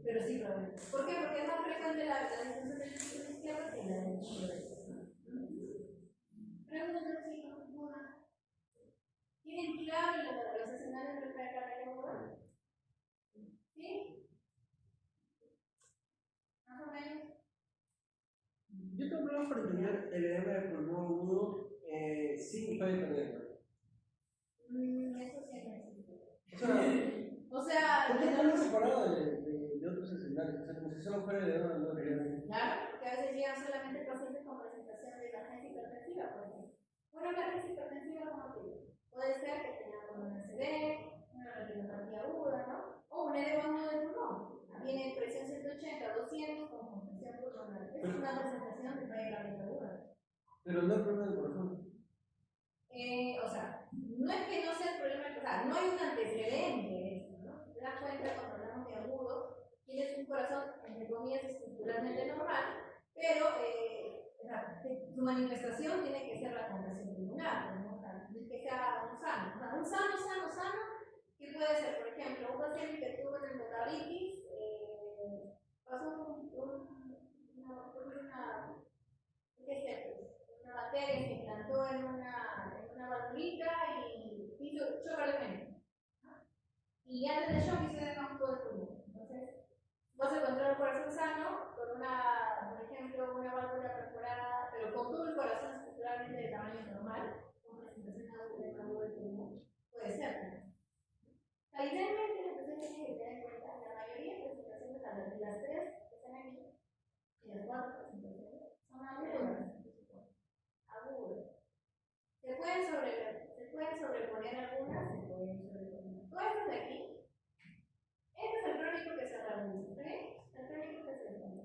pero sí probablemente. ¿Por qué? Porque es más frecuente la disfunción del ventrículo izquierdo que la del ventrículo derecho. Pregunta, chicos, duda. ¿Tienen claro los escenarios de la carrera aguda? ¿Sí? Más o menos. Yo tengo problemas para entender el edema de pulmón agudo sin falla cardíaca. Eso sí es. O sea, O sea, ¿por qué están separados de otros escenarios? O sea, como si solo fuera el edema no realmente. claro, porque a veces llegan solamente pacientes con presentación de emergencia hipertensiva, por ejemplo. Una emergencia hipertensiva, como te digo, puede ser que tenga como una CD, una retinopatía aguda, ¿no? O un edema agudo del pulmón. Tiene presión 180, 200 con compresión pulmonar. Es una presentación de falla cardíaca aguda. Pero no el problema del corazón. O sea, no es que no sea el problema, o sea, no hay un antecedente de eso, ¿no? Te das cuenta cuando hablamos de agudo, tienes un corazón, entre comillas, estructuralmente normal, pero su manifestación tiene que ser la compresión pulmonar, ¿no? O sea, no es que sea un sano. O sea, un sano, ¿qué puede ser? Por ejemplo, un paciente que tuvo una endocarditis, pasó una bacteria se implantó en una valvulita y hizo choque al mente. Y antes del shock hizo edema todo el pulmón. Entonces, vas a encontrar un corazón sano con por ejemplo, una válvula perforada, pero con todo el corazón estructuralmente de tamaño normal, con presentación aguda del pulmón. Puede ser. Idealmente, la persona tiene que tener en cuenta la mayoría de presentaciones, las tres que están aquí, y las cuatro presentaciones, son agudas. Se pueden sobreponer algunas, se pueden sobreponer. Todas estas de aquí, este es el crónico que se reduce, ¿ok? El crónico que se reduce.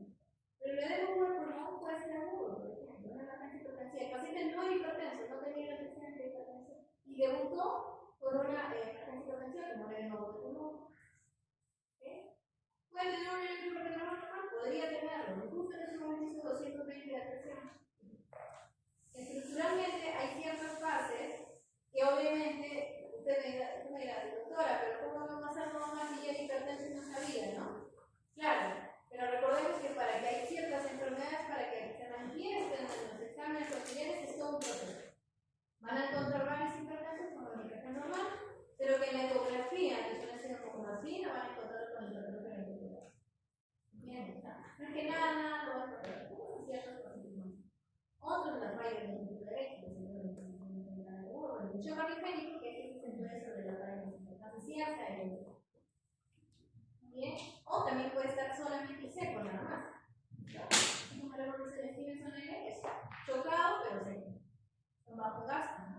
Pero le debo un pulmón puede ser agudo, por ejemplo, una emergencia hipertensiva. El paciente no es hipertenso, no tenía el antecedente de hipertensión y debutó por una emergencia hipertensiva que no le dio un pulmón. ¿Okay? ¿Puede tener un electrocardiograma normal? Podría tenerlo. Justo en ese momento hizo 220 de presión. Estructuralmente hay ciertas fases que obviamente usted me dirá, doctora, pero ¿cómo vamos a hacer con una silla hipertensa y no sabía, no? Claro, pero recordemos que para que hay ciertas enfermedades, para que se manifiesten en los exámenes auxiliares, es todo un proceso. Van a encontrar varios hipertensos con medicación normal, pero que en la ecografía, que suele ser un poco más fina, van a encontrar con hipertensión ventricular. Bien, no es que nada, lo van a encontrar, ciertos procesos. Otros las fallas del ventrículo derecho, el choque periférico, que es el centro de la pared, así hasta el bien, o también puede estar solamente seco, nada más. Como la que se define son es chocado, pero seco, con bajo gasto, ¿no?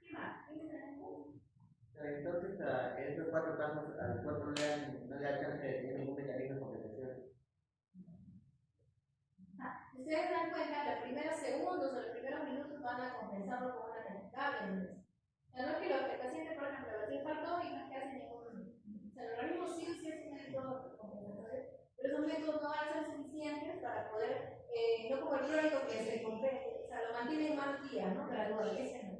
¿Qué más? Entonces, en estos 4 casos, al cuerpo no le da chance de tener ningún mecanismo de compensación. Si ustedes dan cuenta, los primeros segundos o los primeros minutos van a compensarlo con una taquicardia. O sea, no es que el paciente, por ejemplo, se infartó y no es que hace ningún. O sea, el organismo sí o sí es un método compensatorio, pero esos métodos no van a ser suficientes para poder, no como el crónico que se compensa, o sea, lo mantiene más días, ¿no? Gradual, ese no.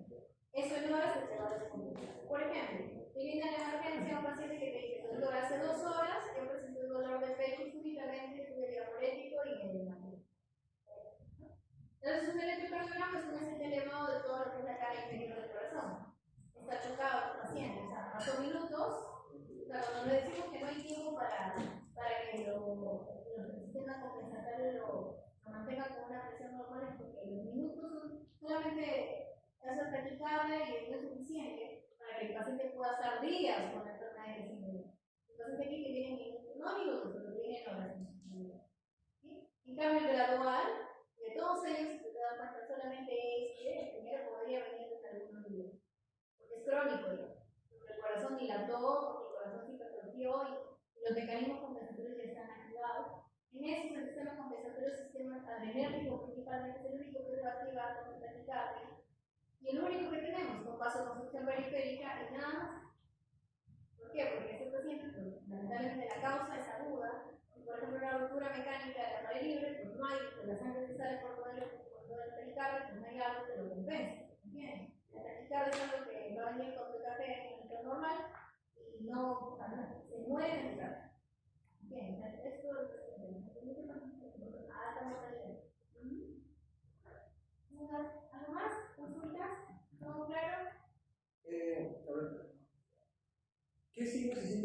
Eso no es que se va a descompensar. Por ejemplo, viene en la emergencia un paciente que te dice, doctor, hace 2 horas yo presenté un dolor de pecho y súbitamente tuve diaporético y me desmayé. Entonces, un electrocardiograma es un ST elevado de todo lo que es la cara inferior del corazón. Está chocado el paciente, o sea, pasó minutos. O sea, cuando le decimos que no hay tiempo para que el sistema compensatorio lo mantenga con una presión normal, es porque los minutos son solamente hacer taquicardia y no es suficiente para que el paciente pueda estar días con la enfermedad de crecimiento. El paciente aquí que tiene minutos, no minutos, pero tiene horas. ¿Sí? En cambio, el gradual, de todos ellos, se te da cuenta solamente el primero podría venir desde algunos días, porque es crónico ya, porque el corazón dilató, porque el corazón se hipertrofió y los mecanismos compensatorios ya están activados. En eso, el sistema compensatorio es el sistema adrenérgico, principalmente es el único que se va a activar con la taquicardia. Y el único que tenemos con vasoconstricción periférica es nada más. ¿Por qué? Porque este paciente, lamentablemente la causa es aguda. Por ejemplo, una ruptura mecánica de la pared libre, pues no hay, pues la sangre que sale por todo el pericardio, pues no hay algo que lo compense. ¿Entiendes? La taquicardia es algo que va a venir con tu café en el normal y no, se muere en el cardio. Bien, ese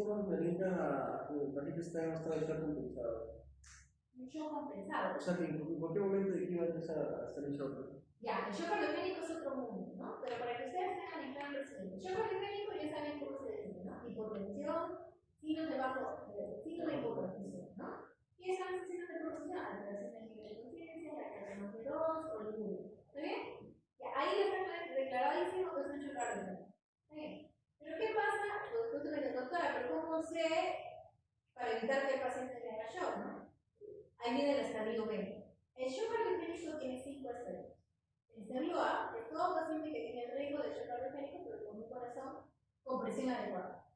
síntomas me brindan a que el paciente está en un estado de shock compensado. Un shock compensado. O sea que en cualquier momento de aquí va a empezar a estar en shock. Ya, el shock cardiogénico es otro mundo, ¿no? Pero para que ustedes tengan claro lo siguiente, el shock cardiogénico ya saben cómo se define, ¿no? Hipotensión, signos de hipotensión, ¿no? ¿Qué son los signos de hipotensión? Alteración del nivel de conciencia, la carga de 2 o el 1. ¿Está bien? Ya, ahí está declaradísimo que es un shock cardiogénico. ¿Está bien? Pero ¿qué pasa? Pues tú me dices, doctora, pero ¿cómo sé para evitar que el paciente le haga shock, ¿no? Ahí viene el estadio B. El shock cardiogénico tiene 5 estadios. El estadio A es todo paciente que tiene el riesgo de shock cardiogénico, pero con un corazón con presión adecuada,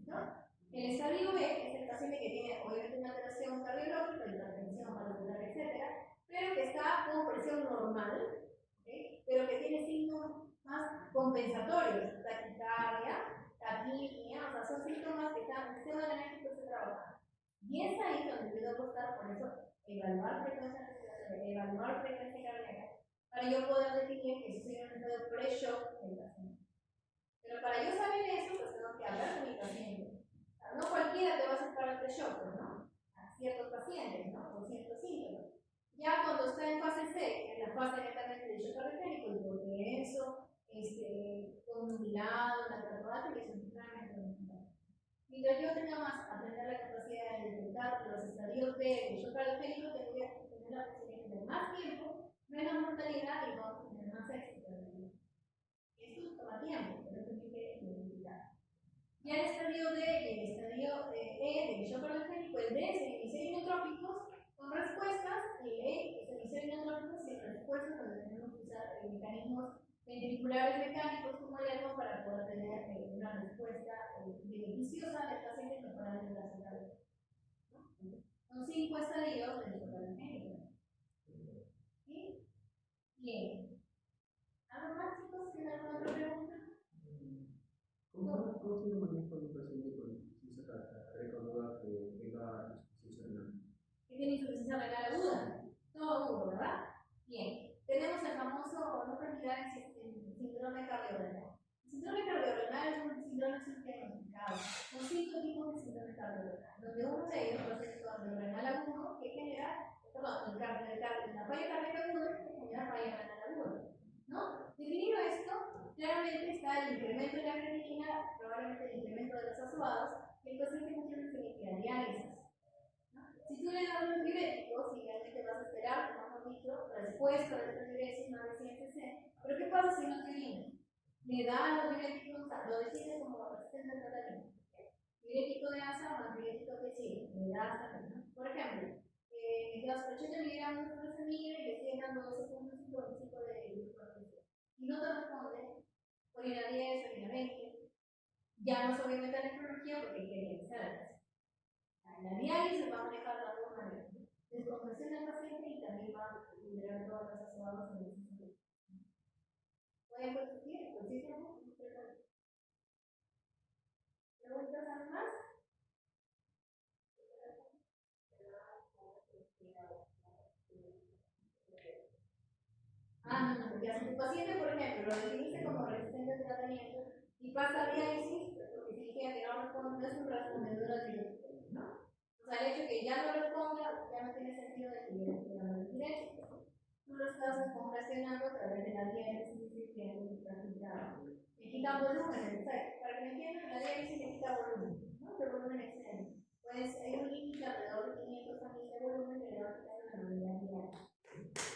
¿no? El estadio B es el paciente que tiene obviamente una alteración cardiológica, hipertensión, valvular, etc., pero que está con presión normal, ¿okay? Pero que tiene signos más compensatorios, taquicardia, taquipnea, o sea, son síntomas que están en el sistema enérgico se trabaja. Y es ahí donde yo debo estar, por eso, evaluar frecuencia cardíaca, para yo poder definir que estoy en un estado de pre-shock del paciente. Pero para yo saber eso, pues tengo que hablar con mi paciente. O sea, no cualquiera te va a aceptar el pre-shock, ¿no? A ciertos pacientes, ¿no? Con ciertos síntomas. Ya cuando está en fase C, en la fase netamente de shock cardiogénico, hipotenso, conmilado, la tratomate, que son claramente dominantes. Mientras yo tenga más, aprender la capacidad de detectar los estadios de shock cardiogénico, tendría que tener la posibilidad de tener más tiempo, menos mortalidad y vamos a tener más éxito. Esto toma tiempo, pero eso hay que identificar. Ya el estadio D y el estadio E de shock cardiogénico, el D es el inicio inotrópicos con respuestas, y el E es el inicio inotrópicos y respuestas donde tenemos que usar mecanismos ventriculares mecánicos como el ECMO para poder tener una respuesta beneficiosa del paciente mejorando la salud. Son 5 estadios del shock cardiogénico. ¿Sí? Bien. ¿Algo más, chicos? ¿Tienen alguna otra pregunta? ¿Cómo tiene manejo un paciente con insuficiencia cardíaca que tenga insuficiencia renal? Que tiene insuficiencia renal aguda. Todo agudo, ¿verdad? Bien. Tenemos el famoso, no olvidar el síndrome cardiorrenal. El síndrome cardiorrenal es un síndrome diagnosticado. Son 5 tipos de síndrome cardiorrenal, donde uno de ellos va a ser el cardiorrenal agudo, que genera, perdón, la falla cardíaca aguda, que genera falla renal aguda. ¿No? Definido esto, claramente está el incremento de la creatinina, probablemente el incremento de los ácidos, y el paciente muchas veces tiene que dar diálisis. ¿No? Si tú le das los diuréticos, idealmente vas a esperar, como hemos dicho, respuesta de estos diuréticos, no de CNCC. Pero ¿qué pasa si no te orina? Le das los diuréticos, lo decides como resistente al tratamiento. Diurético de asa más diurético de chile, le das también. Por ejemplo, le das 80 miligramos de glucosamina y le siguen dando 12.5 de glucosamina. Y no te responde, orina 10, orina 20. Ya no se obviamente la nefrología porque hay que realizar la diálisis va a manejar las dos maneras. Descompresión del paciente y también va a liberar todas las asociadas en el sistema. ¿Pueden persistir? Pues sí, ¿no? ¿Preguntas algo más? No, porque si tu paciente, por ejemplo, lo definiste como resistente al tratamiento y pasa a diálisis, porque si dijera que no responde, no es un respondedor al diurético, ¿no? O sea, el hecho de que ya no responda, ya no tiene sentido de que le diurético. Tú lo estás congestionando a través de la diálisis y le quita volumen, para que me entiendan, la diálisis le quita volumen, ¿no? De volumen externo. Pues hay un límite alrededor de 500 mil de volumen que le va a quitar la mayoría diaria.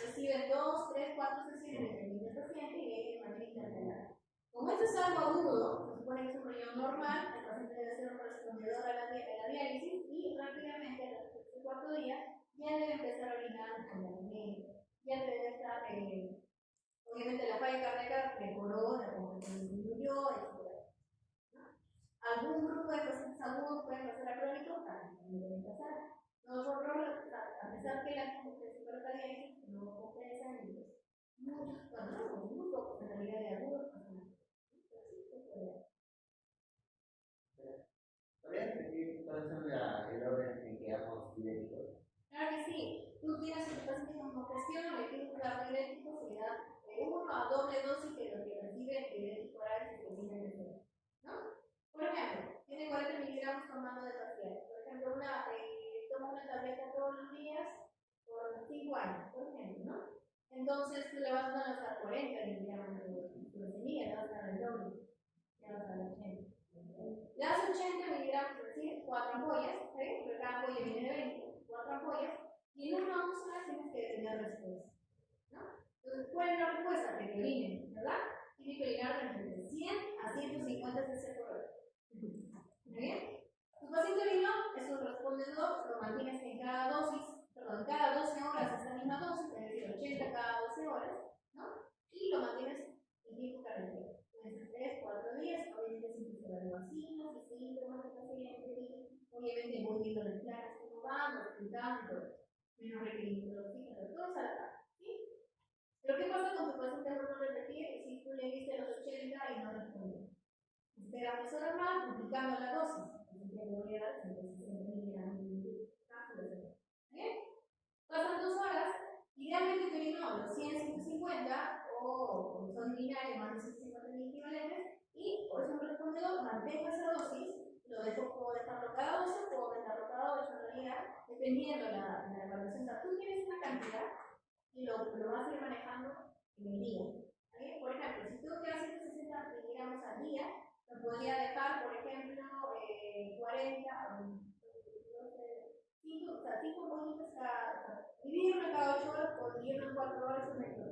Reciben 2, 3, 4 sesiones dependiendo del paciente y viene de manera intercalada. Como esto es algo agudo, se supone que es un riñón normal, el paciente debe ser un correspondedor a la diálisis y rápidamente, al cuarto día, ya debe empezar a orinar con la alimento. Ya debe estar, obviamente la falla cardíaca mejoró, la compresión disminuyó, etc. ¿No? Algún grupo de pacientes agudos pueden pasar a crónicos, también pueden pasar. Nosotros, a pesar que la compresión cardíaca no compensa en muchos, bueno, muy pocos en realidad de agudos, pero sí se puede. ¿Podrías repetir cuál es el orden en que damos diuréticos? Claro que sí. Tú tienes a tu paciente con compresión, le tienes que dar diuréticos, se le da de 1 a doble dosis de lo que recibe el diurético oral que se tiene que hacer. ¿No? Por ejemplo, tiene 40 miligramos tomado 5 años, por ejemplo, ¿no? Entonces tú le vas a dar hasta 40 miligramos de semilla, le vas a dar el doble, le vas a dar 80. Le das 80 miligramos, es decir, 4 ampollas, ¿sí? Porque cada ampolla viene de 20, 4 ampollas, y en 1 o 2 horas tienes que tener respuesta, ¿no? Entonces, ¿cuál es la respuesta? Que te orinen, ¿verdad? Tiene que orinar entre 100 a 150 cc por hora. ¿Muy bien? Tu paciente orinó, es un respondedor, lo mantienes en cada dosis, perdón, cada 12 horas esta misma dosis, es decir, 80 cada 12 horas, ¿no? Y lo mantienes en tiempo carretero. Pueden ser 3, 4 días, obviamente sin que se vea vacío, si síntomas del paciente, obviamente voy viendo las claras cómo van, los resultados, menos requerimiento de oxígeno, todo sale acá, ¿sí? Pero ¿qué pasa con tu paciente? Vuelvo a repetir, si tú le diste los 80 y no respondió. Espera 2 horas más, duplicando la dosis. ¿Bien? Pasan 2 horas, idealmente terminó los 100, 150 o son binarios más de 150 mil equivalentes y por eso un respondedor mantengo esa dosis, puedo dejarlo cada 12, puedo dejarlo cada 8 en realidad, dependiendo la evaluación. O sea, tú tienes una cantidad y lo vas a ir manejando en el día. ¿Bien? Por ejemplo, si tengo que hacer 60 miligramos al día, lo podría dejar, por ejemplo, 40, 5, o sea, 5 bollitas dividirlo cada 8 horas o dividirlo en 4 horas es mejor.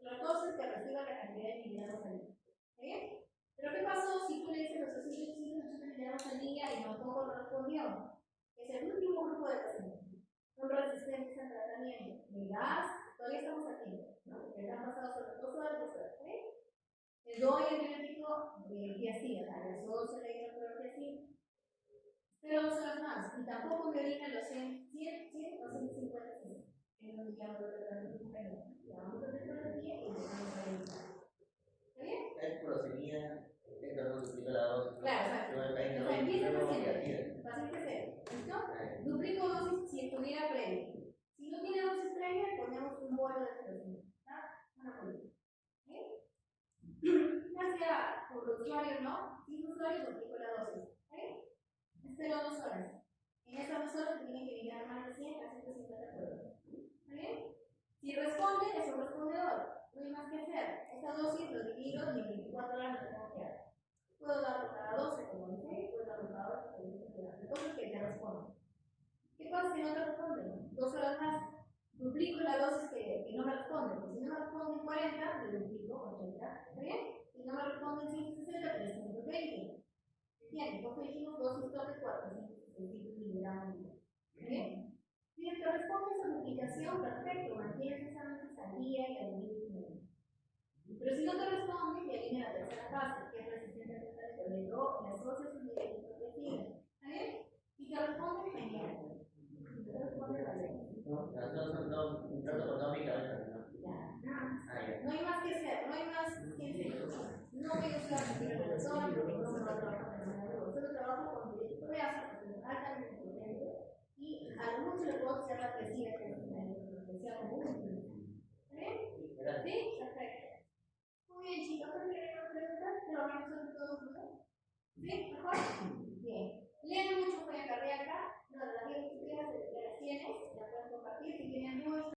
Los 12 que reciba la cantidad de miligramos al día. ¿Bien? Pero ¿qué pasó si tú le dices los 180 miligramos al día y tampoco lo respondió? Es el último grupo de pacientes. Son resistentes al tratamiento. De gas, todavía estamos aquí, ¿no? Que han pasado sobre 2 horas, 2 horas. Les doy el antibiótico diazida, a las 12 le digo que sí. Pero 2 horas más, y tampoco me orinan los 100 o 150 cc. En lo que llamo de tratamiento superior. Vamos a hacer todo el día y empezamos a orinar. ¿Está bien? Es proseguía, intentando duplicar la dosis. Claro, exacto. O sea, empieza el paciente. Paciente cero. ¿Listo? Duplico dosis si estuviera previa. Si no tiene dosis previa, ponemos un bolo de expresión. Una política. ¿Bien? Hacia por usuario, ¿no? Sin usuario, duplico la dosis. ¿Okay? Espero 2 horas. En esas 2 horas tienen que llegar más de 100 a 150 pruebas. ¿Está bien? Si responde, es un respondedor. No hay más que hacer. Esta dosis lo divido y en 24 horas lo tengo que dar. Puedo darlo cada 12, como dije, puedo darlo cada 8, como dije. La cosa es que te responde. ¿Qué pasa si no te responde? 2 horas más. Duplico la dosis que no me responde. Porque si no me responde en 40, le duplico 80. ¿Está bien? Si no me responde en 160, 320. ¿Entiendes? Entonces dijimos dosis total 465 miligramos. ¿Bien? Si te responde esa duplicación, perfecto, mantienes esa dosis al día y al día. Pero si no te responde, ya viene la tercera fase, que es resistencia al tratamiento. Las dosis son directas. ¿Está bien? Si te responde, genial. Si te responde, vale. No, un trato con toda mi cabeza, ¿no? No hay más que hacer, no hay más que hacer. No voy a usar la persona porque no me va a trabajar con el amigo. Solo trabajo con directorias, altamente potente, y a lo mucho le puedo hacer la tesina que sea como un. ¿Está bien? ¿Sí? Perfecto. Muy bien, chicos, ¿no tienen más preguntas? ¿Trabajamos sobre todo juntos? ¿Sí? ¿Mejor? Bien. Leen mucho huella cardíaca, las declaraciones, las pueden compartir si tienen dudas.